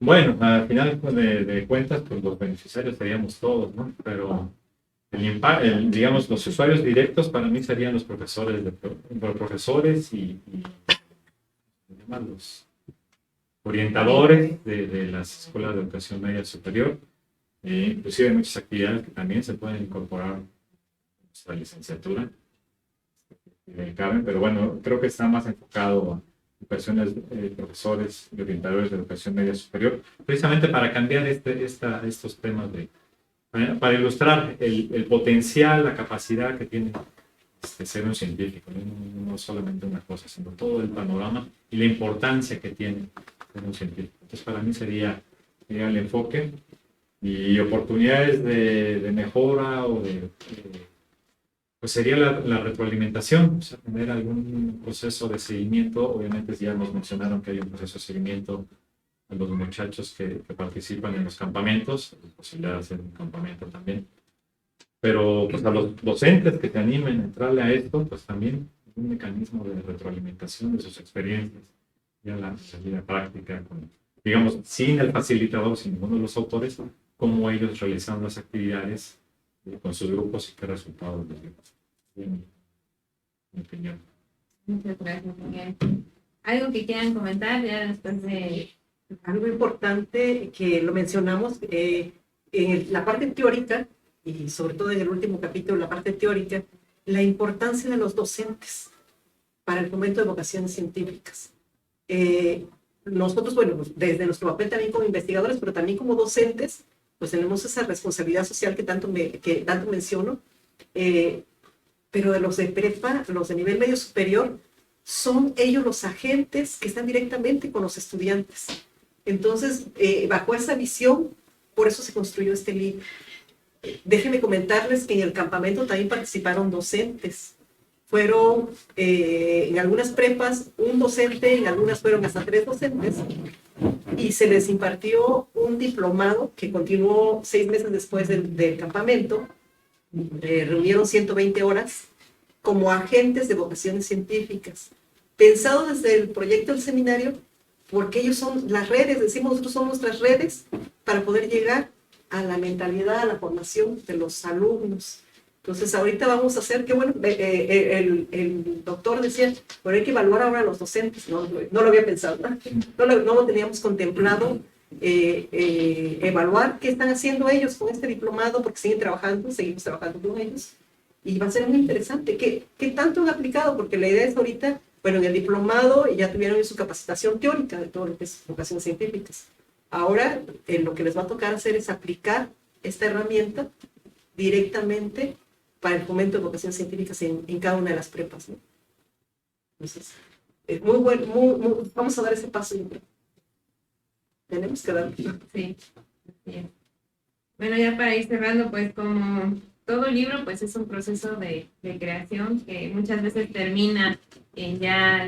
Bueno, al final de cuentas, pues los beneficiarios seríamos todos, ¿no? Pero digamos, los usuarios directos para mí serían los profesores y los orientadores de las escuelas de educación media superior. Inclusive hay muchas actividades que también se pueden incorporar a nuestra licenciatura, pero bueno, creo que está más enfocado a profesores y orientadores de educación media superior, precisamente para cambiar estos temas para ilustrar el potencial, la capacidad que tiene ser un científico, no solamente una cosa, sino todo el panorama y la importancia que tiene ser un científico. Entonces, para mí sería el enfoque y oportunidades de mejora o pues sería la retroalimentación, o sea, tener algún proceso de seguimiento. Obviamente ya nos mencionaron que hay un proceso de seguimiento a los muchachos que participan en los campamentos, la posibilidad de hacer un campamento también. Pero pues a los docentes que te animen a entrarle a esto, pues también un mecanismo de retroalimentación de sus experiencias, ya la vida práctica, digamos, sin el facilitador, sin ninguno de los autores, cómo ellos realizan las actividades con sus grupos y qué resultados les dio. En mi opinión. Muchas gracias, Miguel. ¿Algo que quieran comentar ya después de...? Algo importante que lo mencionamos en la parte teórica, y sobre todo en el último capítulo, la parte teórica, la importancia de los docentes para el fomento de vocaciones científicas. Nosotros, bueno, pues, desde nuestro papel también como investigadores, pero también como docentes, pues tenemos esa responsabilidad social que tanto menciono, pero de los de prepa, los de nivel medio superior, son ellos los agentes que están directamente con los estudiantes. Entonces, bajo esa visión, por eso se construyó este libro. Déjenme comentarles que en el campamento también participaron docentes. Fueron en algunas prepas un docente, en algunas fueron hasta 3 docentes, y se les impartió un diplomado que continuó 6 meses después del campamento. Reunieron 120 horas como agentes de vocaciones científicas, pensado desde el proyecto del seminario, porque ellos son las redes, decimos nosotros son nuestras redes para poder llegar a la mentalidad, a la formación de los alumnos. Entonces ahorita vamos a hacer, que bueno, el doctor decía, bueno, hay que evaluar ahora a los docentes, no lo había pensado, no lo teníamos contemplado, evaluar qué están haciendo ellos con este diplomado, porque seguimos trabajando con ellos, y va a ser muy interesante, ¿qué tanto han aplicado? Porque la idea es ahorita, bueno, en el diplomado ya tuvieron su capacitación teórica de todo lo que es vocaciones científicas. Ahora lo que les va a tocar hacer es aplicar esta herramienta directamente para el fomento de vocaciones científicas en cada una de las prepas, ¿no? Entonces, es muy bueno, vamos a dar ese paso. Tenemos que dar. Sí. Bien. Bueno, ya para ir cerrando, pues como todo libro, pues es un proceso de creación que muchas veces termina en ya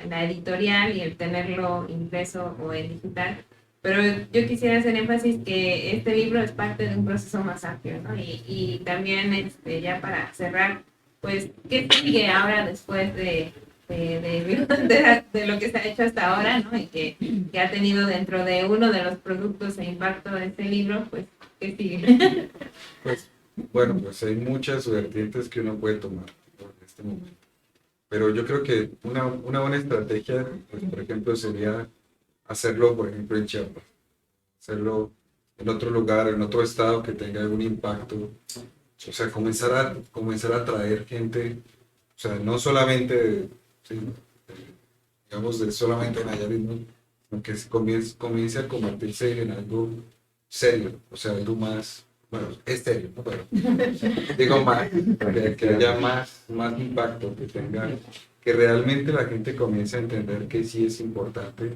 la editorial y el tenerlo impreso o en digital. Pero yo quisiera hacer énfasis que este libro es parte de un proceso más amplio, ¿no? Y también, ya para cerrar, pues, ¿qué sigue ahora después de lo que se ha hecho hasta ahora, ¿no? Y que ha tenido dentro de uno de los productos e impacto de este libro, pues, ¿qué sigue? Pues, bueno, pues hay muchas vertientes que uno puede tomar en este momento. Pero yo creo que una buena estrategia, pues, por ejemplo, sería hacerlo, por ejemplo, en Chiapas, hacerlo en otro lugar, en otro estado que tenga algún impacto, o sea, comenzar a atraer gente, o sea, no solamente, sí, digamos, solamente en Nayarit, ¿no? Sino que comience a convertirse en algo serio, o sea, algo más, bueno, es serio, ¿no? Pero digo más, que haya más impacto, que realmente la gente comience a entender que sí es importante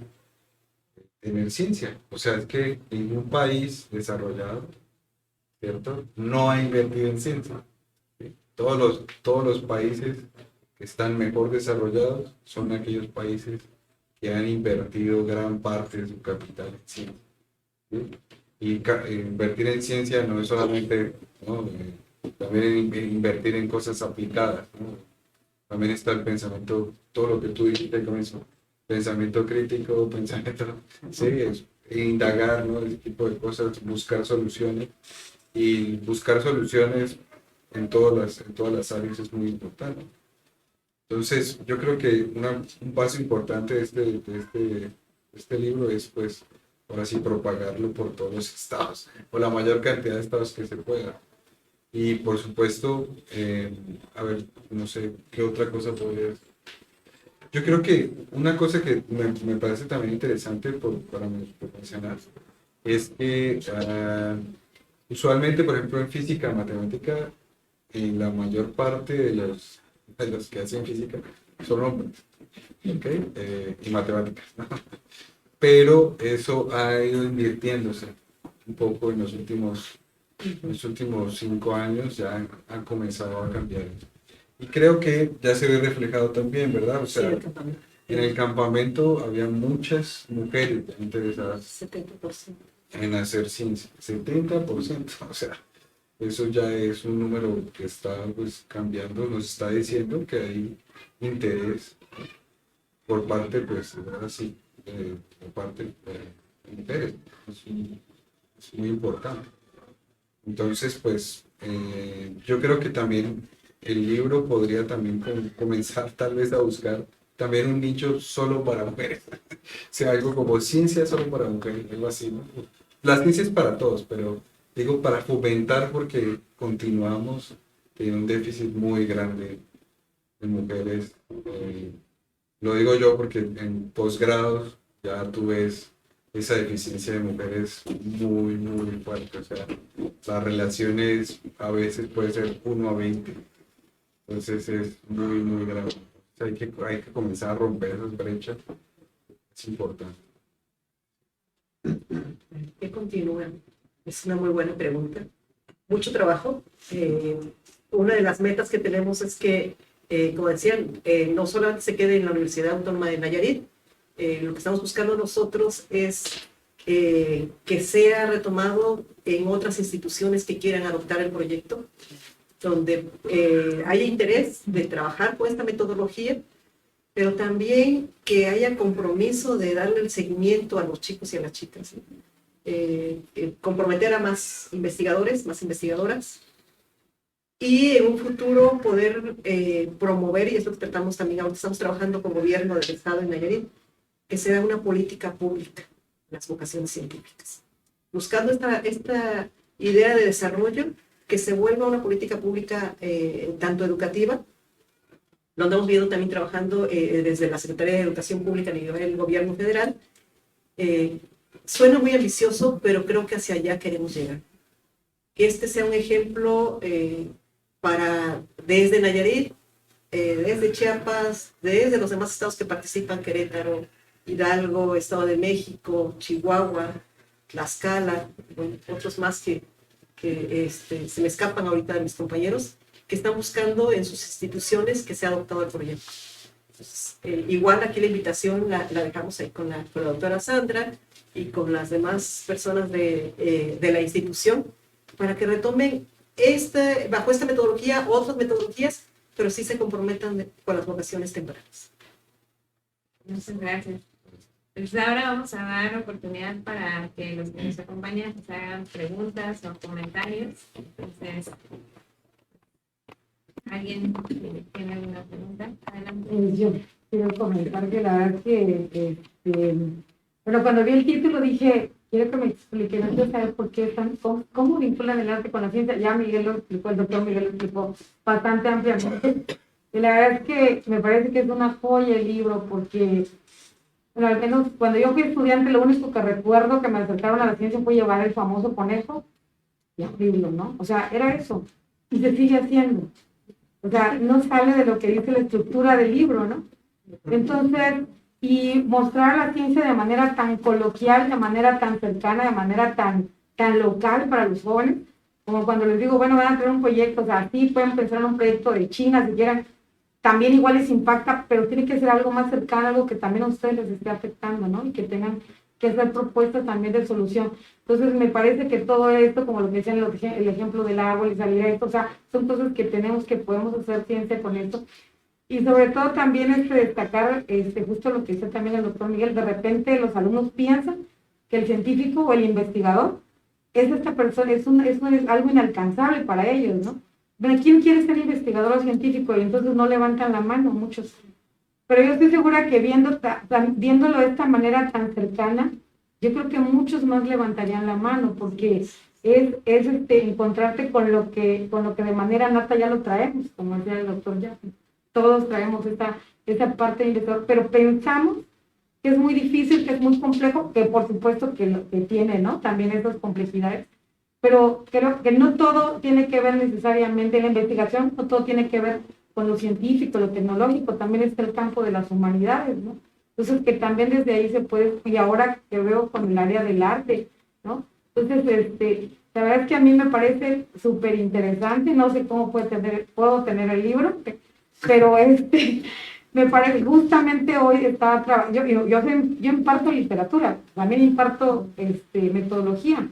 tener ciencia. O sea, es que ningún país desarrollado, ¿cierto?, no ha invertido en ciencia, ¿sí? Todos los países que están mejor desarrollados son aquellos países que han invertido gran parte de su capital en ciencia, ¿sí? Y invertir en ciencia no es solamente, ¿no?, también invertir en cosas aplicadas, ¿no? También está el pensamiento, todo lo que tú dijiste con eso, pensamiento crítico, sí, es indagar, ¿no?, ese tipo de cosas, buscar soluciones, y buscar soluciones en todas las áreas es muy importante. Entonces, yo creo que un paso importante de este libro es, pues, ahora sí, propagarlo por todos los estados, o la mayor cantidad de estados que se pueda. Y, por supuesto, a ver, no sé, ¿qué otra cosa podría ser? Yo creo que una cosa que me parece también interesante para mencionar es que usualmente, por ejemplo, en física, matemática, la mayor parte de los que hacen física son hombres, ¿okay? Y matemáticas, ¿no? Pero eso ha ido invirtiéndose un poco en los últimos 5 años, ya han comenzado a cambiar. Y creo que ya se ve reflejado también, ¿verdad? O sea, en el campamento había muchas mujeres interesadas 70%. en hacer ciencia, 70%, o sea, eso ya es un número que está, pues, cambiando, nos está diciendo que hay interés, ¿no?, por parte, pues, ahora sí, por parte de mujeres. Es muy importante. Entonces, pues, yo creo que también el libro podría también comenzar tal vez a buscar también un nicho solo para mujeres, o sea, algo como ciencia solo para mujeres, algo así, ¿no? La ciencia es para todos, pero digo para fomentar, porque continuamos tiene un déficit muy grande de mujeres. Lo digo yo porque en posgrados ya tú ves esa deficiencia de mujeres muy, muy fuerte. O sea, las relaciones a veces puede ser 1 a 20. Entonces es muy, muy grave. O sea, hay que comenzar a romper esas brechas. Es importante. ¿Qué continúa? Es una muy buena pregunta. Mucho trabajo. Una de las metas que tenemos es que, como decían, no solamente se quede en la Universidad Autónoma de Nayarit. Lo que estamos buscando nosotros es que sea retomado en otras instituciones que quieran adoptar el proyecto, donde haya interés de trabajar con esta metodología, pero también que haya compromiso de darle el seguimiento a los chicos y a las chicas. Comprometer a más investigadores, más investigadoras, y en un futuro poder promover, y es lo que tratamos también, ahora estamos trabajando con gobierno del Estado en Nayarit, que sea una política pública en las vocaciones científicas. Buscando esta idea de desarrollo, que se vuelva una política pública tanto educativa. Lo andamos viendo también trabajando desde la Secretaría de Educación Pública a nivel del gobierno federal. Suena muy ambicioso, pero creo que hacia allá queremos llegar. Que este sea un ejemplo desde Nayarit, desde Chiapas, desde los demás estados que participan, Querétaro, Hidalgo, Estado de México, Chihuahua, Tlaxcala, bueno, otros más que se me escapan ahorita de mis compañeros, que están buscando en sus instituciones que se ha adoptado el proyecto. Entonces, igual aquí la invitación la dejamos ahí con la doctora Sandra y con las demás personas de la institución, para que retomen bajo esta metodología, otras metodologías, pero sí se comprometan con las vocaciones tempranas. Muchas gracias. Pues ahora vamos a dar oportunidad para que los que nos acompañan pues hagan preguntas o comentarios. Entonces, ¿alguien tiene alguna pregunta? Adelante. Yo quiero comentar que la verdad que, bueno, cuando vi el título dije, quiero que me expliquen, no quiero saber por qué cómo vinculan el arte con la ciencia. Ya Miguel lo explicó, el doctor Miguel lo explicó bastante ampliamente. Y la verdad es que me parece que es una joya el libro, porque, bueno, al menos cuando yo fui estudiante, lo único que recuerdo que me acercaron a la ciencia fue llevar el famoso conejo y abrirlo, ¿no? O sea, era eso. Y se sigue haciendo. O sea, no sale de lo que dice la estructura del libro, ¿no? Entonces, y mostrar la ciencia de manera tan coloquial, de manera tan cercana, de manera tan local para los jóvenes, como cuando les digo, bueno, van a tener un proyecto, o sea, sí pueden pensar en un proyecto de China, si quieran, también igual les impacta, pero tiene que ser algo más cercano, algo que también a ustedes les esté afectando, ¿no? Y que tengan que hacer propuestas también de solución. Entonces, me parece que todo esto, como lo que decían el ejemplo del árbol y salir a esto, o sea, son cosas que podemos hacer ciencia con esto. Y sobre todo también destacar justo lo que dice también el doctor Miguel, de repente los alumnos piensan que el científico o el investigador es esta persona, es algo inalcanzable para ellos, ¿no? Bueno, ¿quién quiere ser investigador o científico? Y entonces no levantan la mano muchos. Pero yo estoy segura que viéndolo de esta manera tan cercana, yo creo que muchos más levantarían la mano, porque es encontrarte con lo que de manera nata ya lo traemos, como decía el doctor Jaffe. Todos traemos esta parte de investigador, pero pensamos que es muy difícil, que es muy complejo, que por supuesto que tiene, ¿no? También esas complejidades, pero creo que no todo tiene que ver necesariamente en la investigación, no todo tiene que ver con lo científico, lo tecnológico, también está el campo de las humanidades, ¿no? Entonces, que también desde ahí se puede, y ahora que veo con el área del arte, ¿no? Entonces, la verdad es que a mí me parece súper interesante, no sé cómo puedo tener el libro, pero me parece, justamente hoy estaba trabajando, yo imparto literatura, también imparto metodología,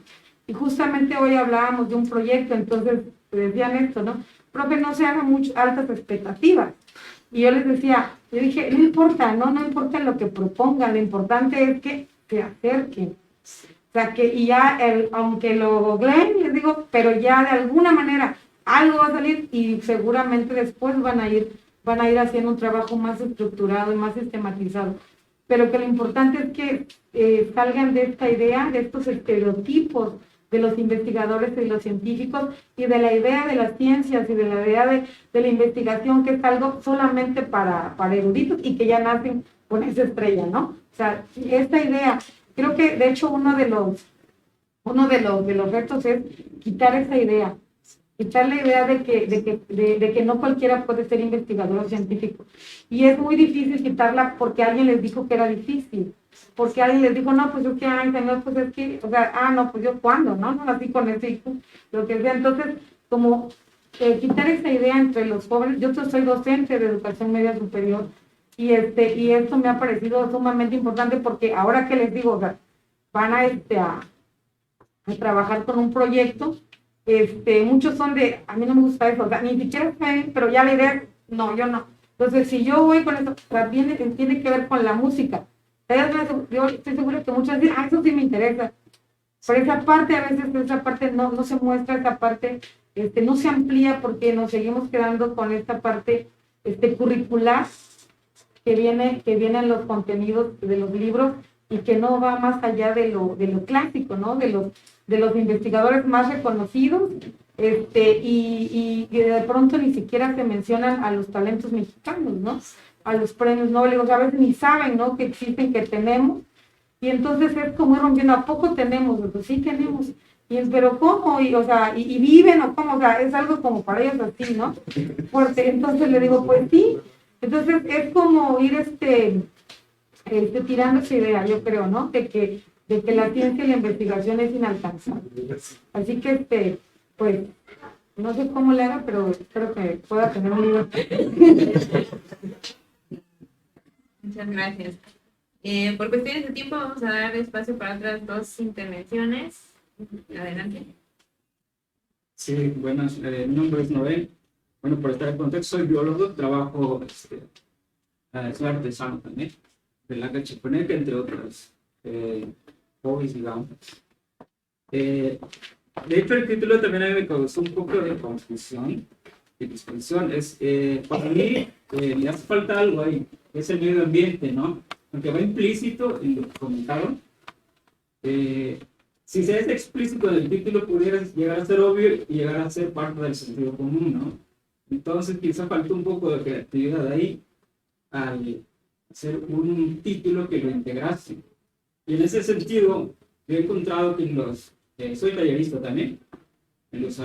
y justamente hoy hablábamos de un proyecto, entonces decían esto, ¿no? Profe, no se hagan muchas altas expectativas. Y yo les decía, yo dije, no importa, no importa lo que propongan, lo importante es que se acerquen. O sea, y ya, aunque lo googleen, les digo, pero ya de alguna manera algo va a salir y seguramente después van a ir haciendo un trabajo más estructurado y más sistematizado. Pero que lo importante es que salgan de esta idea, de estos estereotipos los investigadores y los científicos y de la idea de las ciencias y de la idea de la investigación, que es algo solamente para eruditos y que ya nacen con esa estrella, ¿no? O sea, esta idea, creo que de hecho uno de los retos es quitar esa idea, quitar la idea de que no cualquiera puede ser investigador o científico. Y es muy difícil quitarla porque alguien les dijo que era difícil, porque alguien les dijo, no, pues es que, ay, señor, pues es que, o sea, no, pues yo cuándo, ¿no? No nací con ese hijo, lo que sea. Entonces, como quitar esa idea entre los jóvenes. Yo soy docente de educación media superior y esto me ha parecido sumamente importante porque ahora que les digo, o sea, van a trabajar con un proyecto. Muchos son de, a mí no me gusta eso, o sea, ni siquiera saben, pero ya la idea, no, yo no. Entonces, si yo voy con eso, o sea, tiene que ver con la música. Yo estoy segura que muchos dicen, eso sí me interesa. Pero esa parte, a veces, esa parte no se muestra, esa parte no se amplía porque nos seguimos quedando con esta parte curricular que viene en los contenidos de los libros y que no va más allá de lo clásico, ¿no? De los investigadores más reconocidos, y de pronto ni siquiera se mencionan a los talentos mexicanos, ¿no? A los premios Nobel, o sea, a veces ni saben, ¿no? Que existen, que tenemos, y entonces es como ir rompiendo, ¿a poco tenemos? Pues sí tenemos, pero ¿cómo? Y, o sea, y viven, o cómo, o sea, es algo como para ellos así, ¿no? Fuerte. Entonces le digo, pues sí, entonces es como ir tirando esa idea, yo creo, ¿no? De que la ciencia y la investigación es inalcanzable. Así que, pues, no sé cómo le haga, pero espero que pueda tener un libro. Muchas gracias. Por cuestiones de tiempo vamos a dar espacio para otras dos intervenciones. Adelante. Sí, buenas. Mi nombre es Noel. Bueno, por estar en contexto, soy biólogo, trabajo, soy artesano también, de la cachiponeca, entre otros hobbies, digamos. De hecho, el título también a mí me causó un poco de confusión y discusión. Para mí, le hace falta algo ahí, es el medio ambiente, ¿no? Aunque va implícito en lo que comentaron. Si se es explícito en el título, pudiera llegar a ser obvio y llegar a ser parte del sentido común, ¿no? Entonces, quizá faltó un poco de creatividad ahí al hacer un título que lo integrase. Y en ese sentido, yo he encontrado que soy tallerista también, en los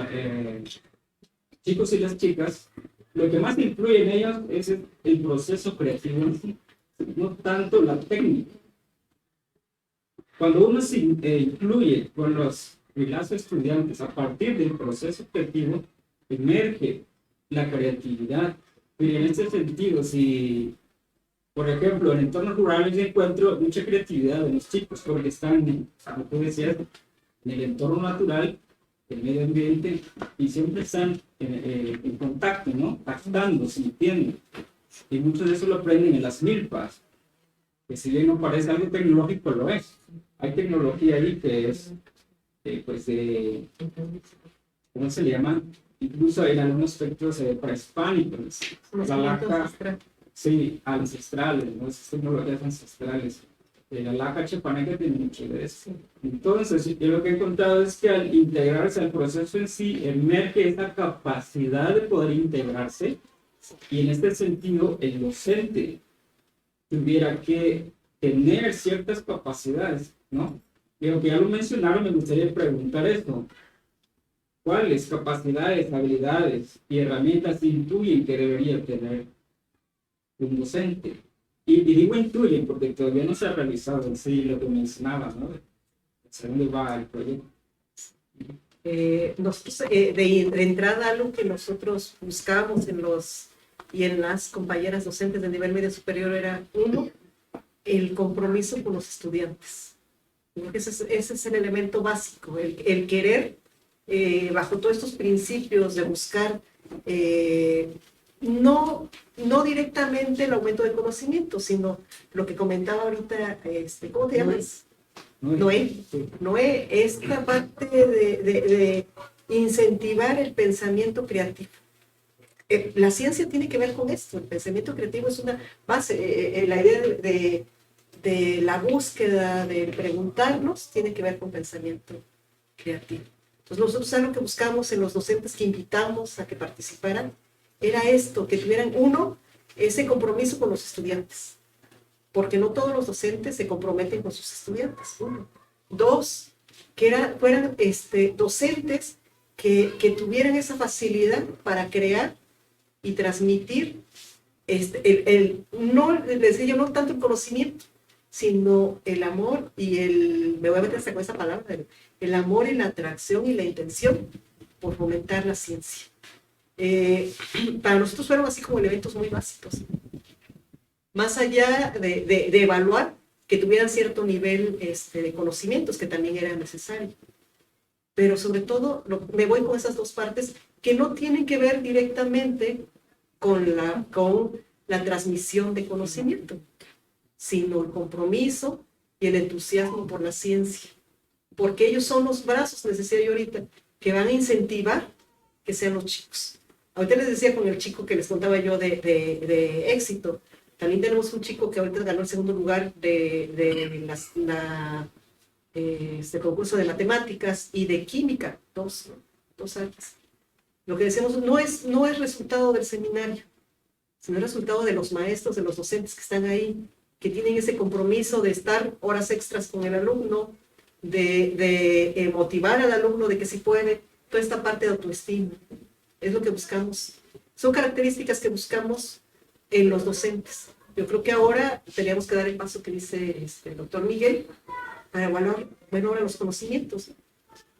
chicos y las chicas, lo que más influye en ellos es el proceso creativo en sí, no tanto la técnica. Cuando uno se incluye con los estudiantes a partir del proceso creativo, emerge la creatividad. Y en este sentido, si, por ejemplo, en entornos rurales encuentro mucha creatividad de los chicos, porque están, como tú decías, en el entorno natural, el medio ambiente, y siempre están en contacto, ¿no? Actando, sintiendo. Y mucho de eso lo aprenden en las milpas, que si bien no parece algo tecnológico, lo es. Hay tecnología ahí que es, ¿cómo se le llama? Incluso en algunos aspectos prehispánicos. La laca, sí, ancestrales, ¿no? Esas tecnologías ancestrales. La laca chiapaneca tiene mucho de eso. Entonces, yo lo que he encontrado es que al integrarse al proceso en sí, emerge esa capacidad de poder integrarse, y en este sentido, el docente tuviera que tener ciertas capacidades, ¿no? Y aunque ya lo mencionaron, me gustaría preguntar esto. ¿Cuáles capacidades, habilidades y herramientas intuyen que debería tener un docente? Y digo intuyen porque todavía no se ha realizado en sí lo que mencionaba, ¿no? ¿Hacia dónde va el proyecto? Nosotros, de entrada, algo que nosotros buscábamos en las compañeras docentes de nivel medio superior era, uno, el compromiso con los estudiantes. Porque ese es el elemento básico, el querer, bajo todos estos principios de buscar, no directamente el aumento de conocimiento, sino lo que comentaba ahorita, ¿cómo te llamas? Noé, esta parte de incentivar el pensamiento creativo. La ciencia tiene que ver con esto, el pensamiento creativo es una base, la idea de la búsqueda, de preguntarnos, tiene que ver con pensamiento creativo. Entonces nosotros algo que buscamos en los docentes que invitamos a que participaran era esto, que tuvieran uno, ese compromiso con los estudiantes, porque no todos los docentes se comprometen con sus estudiantes, uno. Dos, que fueran docentes que tuvieran esa facilidad para crear y transmitir, no, les decía yo, no tanto el conocimiento, sino el amor y me voy a meter hasta con esa palabra, el amor y la atracción y la intención por fomentar la ciencia. Para nosotros fueron así como elementos muy básicos. Más allá de evaluar que tuvieran cierto nivel de conocimientos, que también era necesario. Pero sobre todo, me voy con esas dos partes que no tienen que ver directamente con la transmisión de conocimiento, sino el compromiso y el entusiasmo por la ciencia. Porque ellos son los brazos, les decía yo ahorita, que van a incentivar que sean los chicos. Ahorita les decía con el chico que les contaba yo de éxito. También tenemos un chico que ahorita ganó el segundo lugar de este concurso de matemáticas y de química, dos áreas. Lo que decimos no es resultado del seminario, sino es resultado de los maestros, de los docentes que están ahí, que tienen ese compromiso de estar horas extras con el alumno, de motivar al alumno de que sí puede, toda esta parte de autoestima. Es lo que buscamos. Son características que buscamos en los docentes. Yo creo que ahora teníamos que dar el paso que dice el doctor Miguel para evaluar, ahora los conocimientos.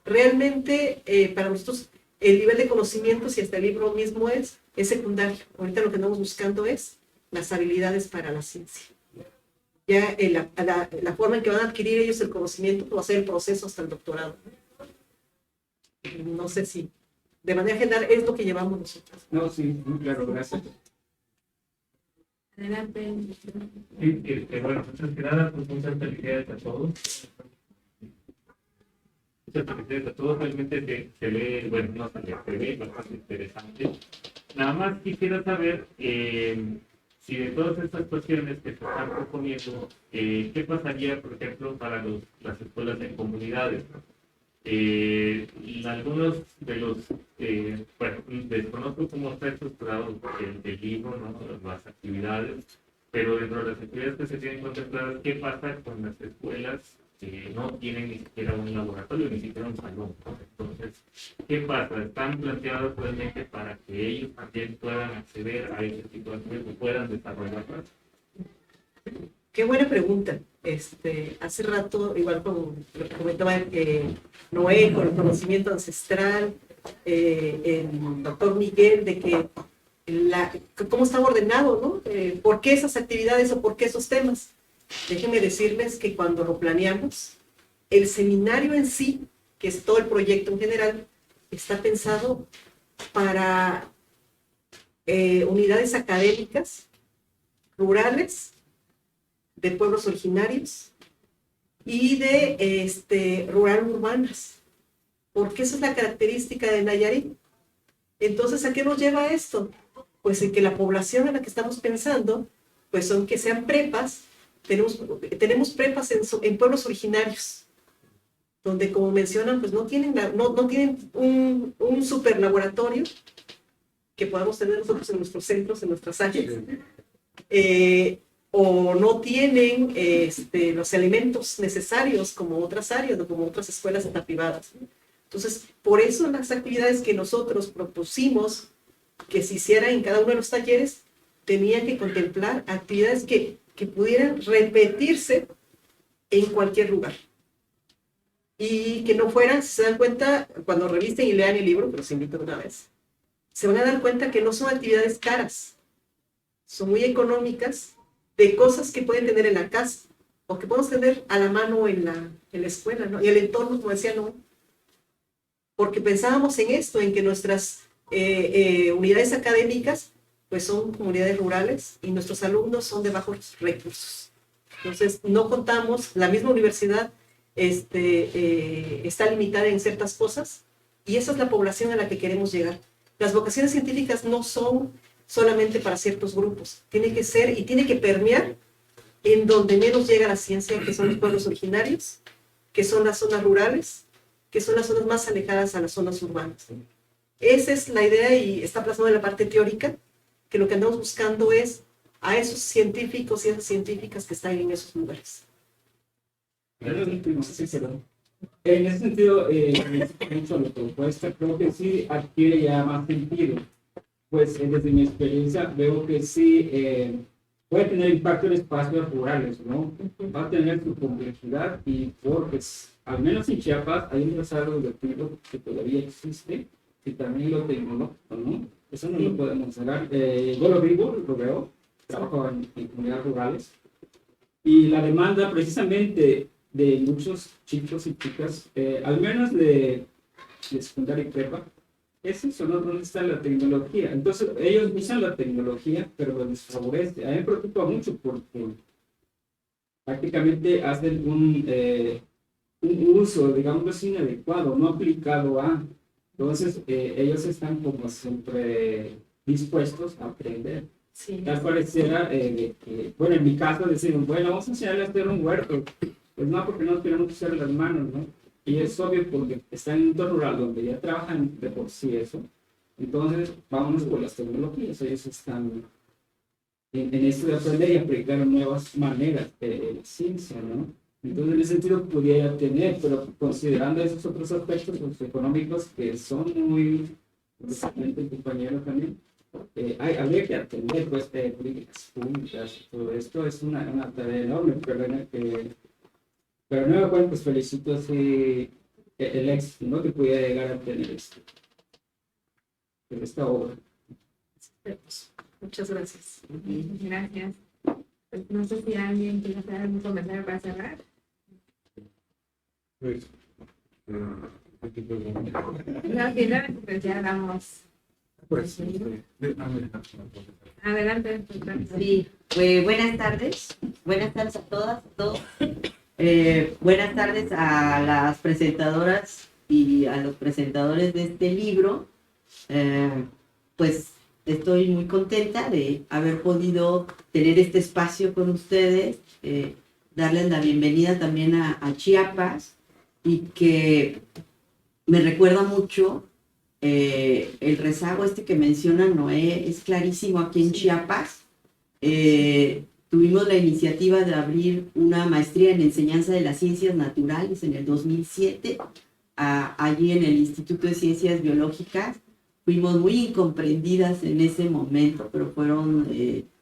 Realmente, para nosotros, el nivel de conocimientos y hasta el libro mismo es secundario. Ahorita lo que andamos buscando es las habilidades para la ciencia. Ya la forma en que van a adquirir ellos el conocimiento va a ser el proceso hasta el doctorado. No sé si, de manera general, es lo que llevamos nosotros. No, sí, muy claro, gracias. Adelante. Sí, bueno, antes que nada, pues muchas felicidades a todos. Muchas felicidades a todos, realmente se ve, bueno, no se ve bastante interesante. Nada más quisiera saber si de todas estas cuestiones que se están proponiendo, ¿qué pasaría, por ejemplo, para las escuelas en comunidades? Algunos de los, bueno, desconozco cómo está estructurado el libro, ¿no? Las actividades, pero dentro de las actividades que se tienen contempladas, ¿qué pasa con las escuelas que no tienen ni siquiera un laboratorio, ni siquiera un salón? Entonces, ¿qué pasa? ¿Están planteadas realmente para que ellos también puedan acceder a ese tipo de actividades o puedan desarrollarlas? Qué buena pregunta. Hace rato, igual como lo que comentaba Noé, con el conocimiento ancestral, el doctor Miguel, de que cómo está ordenado, ¿no? ¿Por qué esas actividades o por qué esos temas? Déjenme decirles que cuando lo planeamos, el seminario en sí, que es todo el proyecto en general, está pensado para unidades académicas rurales, de pueblos originarios y de rural urbanas, porque esa es la característica de Nayarit. Entonces, ¿a qué nos lleva esto? Pues en que la población en la que estamos pensando, pues son que sean prepas. Tenemos prepas en pueblos originarios, donde, como mencionan, pues no tienen un super laboratorio que podamos tener nosotros en nuestros centros, en nuestras áreas. O no tienen los elementos necesarios como otras áreas o como otras escuelas hasta privadas. Entonces, por eso las actividades que nosotros propusimos que se hicieran en cada uno de los talleres tenían que contemplar actividades que pudieran repetirse en cualquier lugar. Y que no fueran, si se dan cuenta, cuando revisten y lean el libro, que los invito una vez, se van a dar cuenta que no son actividades caras, son muy económicas, de cosas que pueden tener en la casa o que podemos tener a la mano en la escuela, ¿no? Y el entorno, como decía, no. Porque pensábamos en esto, en que nuestras unidades académicas pues son comunidades rurales y nuestros alumnos son de bajos recursos. Entonces, no contamos, la misma universidad está limitada en ciertas cosas y esa es la población a la que queremos llegar. Las vocaciones científicas no son solamente para ciertos grupos. Tiene que ser y tiene que permear en donde menos llega la ciencia, que son los pueblos originarios, que son las zonas rurales, que son las zonas más alejadas a las zonas urbanas. Esa es la idea y está plasmada en la parte teórica, que lo que andamos buscando es a esos científicos y esas científicas que están en esos lugares. Sí, perdón. En ese sentido, mucho la propuesta, creo que sí adquiere ya más sentido. Pues desde mi experiencia veo que sí puede tener impacto en espacios rurales, ¿no? Va a tener su complejidad y porque al menos en Chiapas hay un desarrollo educativo que todavía existe y también lo tecnológico, ¿no? Eso no lo podemos negar. Yo lo vivo, lo veo, trabajo en comunidades rurales y la demanda precisamente de muchos chicos y chicas, al menos de secundaria y prepa, es eso, ¿no? ¿Dónde está la tecnología? Entonces, ellos usan la tecnología, pero lo desfavorece. A mí me preocupa mucho porque prácticamente hacen un uso, digamos, inadecuado, no aplicado a. Entonces, ellos están como siempre dispuestos a aprender. Sí. Tal pareciera que, bueno, en mi caso decimos, bueno, vamos a enseñarle a hacer un huerto. Pues no, porque no queremos usar las manos, ¿no? Y es obvio porque está en un entorno rural donde ya trabajan de por sí eso. Entonces, vámonos por las tecnologías. Ellos están en esto de aprender y aplicar nuevas maneras de ciencia, ¿no? Entonces, en ese sentido, pudiera tener, pero considerando esos otros aspectos económicos que son muy, precisamente el compañero también, habría que atender, pues, políticas públicas. Todo esto es una tarea enorme, pero no, bueno, pues felicito así el éxito, ¿no? Que pudiera llegar a tener esta obra. Muchas gracias. Gracias. Pues no sé si alguien quiere hacer algún comentario para cerrar. Pues, No, si no, pues ya damos. pues, Adelante, doctora. Sí, buenas tardes. Buenas tardes a todas, a todos. Buenas tardes a las presentadoras y a los presentadores de este libro. Pues estoy muy contenta de haber podido tener este espacio con ustedes, darles la bienvenida también a Chiapas y que me recuerda mucho el rezago que menciona Noé, es clarísimo aquí en Chiapas. Tuvimos la iniciativa de abrir una maestría en enseñanza de las ciencias naturales en el 2007, allí en el Instituto de Ciencias Biológicas. Fuimos muy incomprendidas en ese momento, pero fueron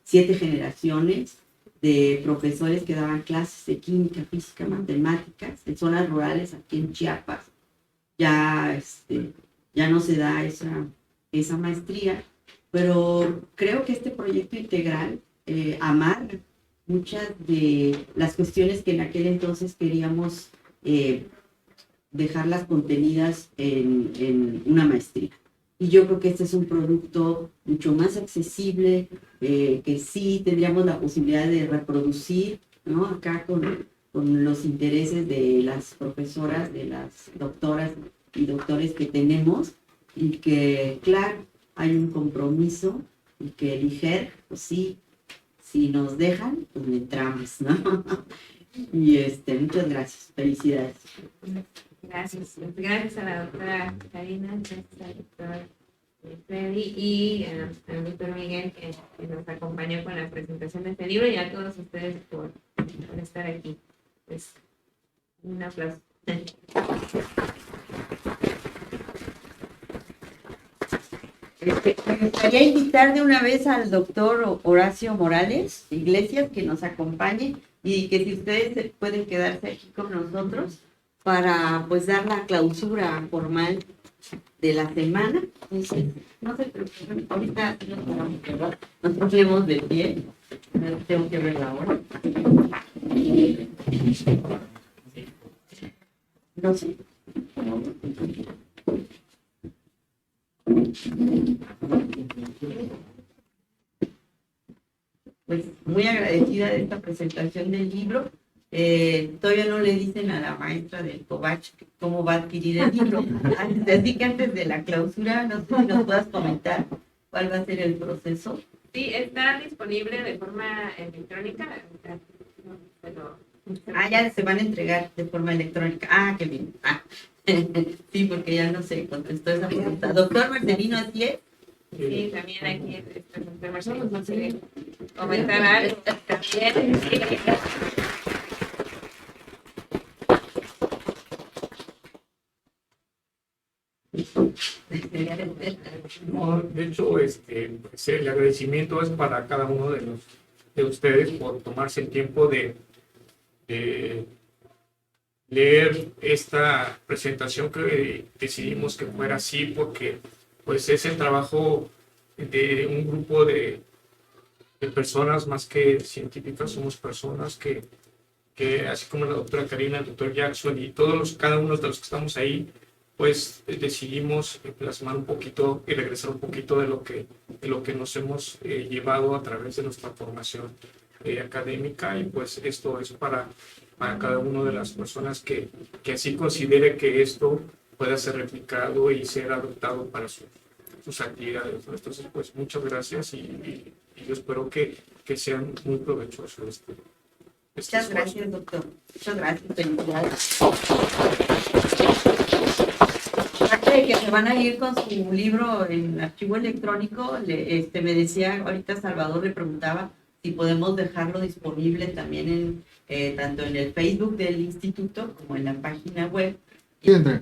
7 generaciones de profesores que daban clases de química, física, matemáticas en zonas rurales aquí en Chiapas. Ya no se da esa maestría, pero creo que este proyecto integral amarra muchas de las cuestiones que en aquel entonces queríamos dejarlas contenidas en una maestría. Y yo creo que este es un producto mucho más accesible, que sí tendríamos la posibilidad de reproducir, ¿no? Acá con los intereses de las profesoras, de las doctoras y doctores que tenemos, y que, claro, hay un compromiso y que el IGER, pues sí, si nos dejan, pues le entramos, ¿no? Y muchas gracias, felicidades. Gracias. Gracias a la doctora Karina, gracias al doctor Freddy y al doctor Miguel que nos acompañó con la presentación de este libro y a todos ustedes por estar aquí. Pues, un aplauso. Me gustaría invitar de una vez al doctor Horacio Morales Iglesias que nos acompañe y que si ustedes pueden quedarse aquí con nosotros para pues dar la clausura formal de la semana. Entonces, no se preocupen, ahorita nos ponemos de pie. Tengo que ver la hora. No sé. Pues muy agradecida de esta presentación del libro. Todavía no le dicen a la maestra del Covach cómo va a adquirir el libro. Así que antes de la clausura, no sé si nos puedas comentar cuál va a ser el proceso. Sí, está disponible de forma electrónica. Pero Ya se van a entregar de forma electrónica. Qué bien. Sí, porque ya no se contestó esa pregunta. Doctor Marcelino, ¿así es? Sí, también aquí el doctor Marcelo quiere comentar algo también. Sí. No, de hecho, pues, el agradecimiento es para cada uno de ustedes por tomarse el tiempo de leer esta presentación que decidimos que fuera así, porque pues es el trabajo de un grupo de personas más que científicas, somos personas que así como la doctora Karina, el doctor Jackson y cada uno de los que estamos ahí, pues decidimos plasmar un poquito y regresar un poquito de lo que nos hemos llevado a través de nuestra formación académica, y pues esto es para cada una de las personas que así considere que esto pueda ser replicado y ser adoptado para sus actividades, ¿no? Entonces, pues muchas gracias y yo espero que sean muy provechosos este Muchas esfuerzo. gracias, doctor. Muchas gracias. Felicidades. Aparte de que se van a ir con su libro en archivo electrónico, me decía ahorita Salvador, le preguntaba si podemos dejarlo disponible también tanto en el Facebook del instituto como en la página web. Sí, Andrea.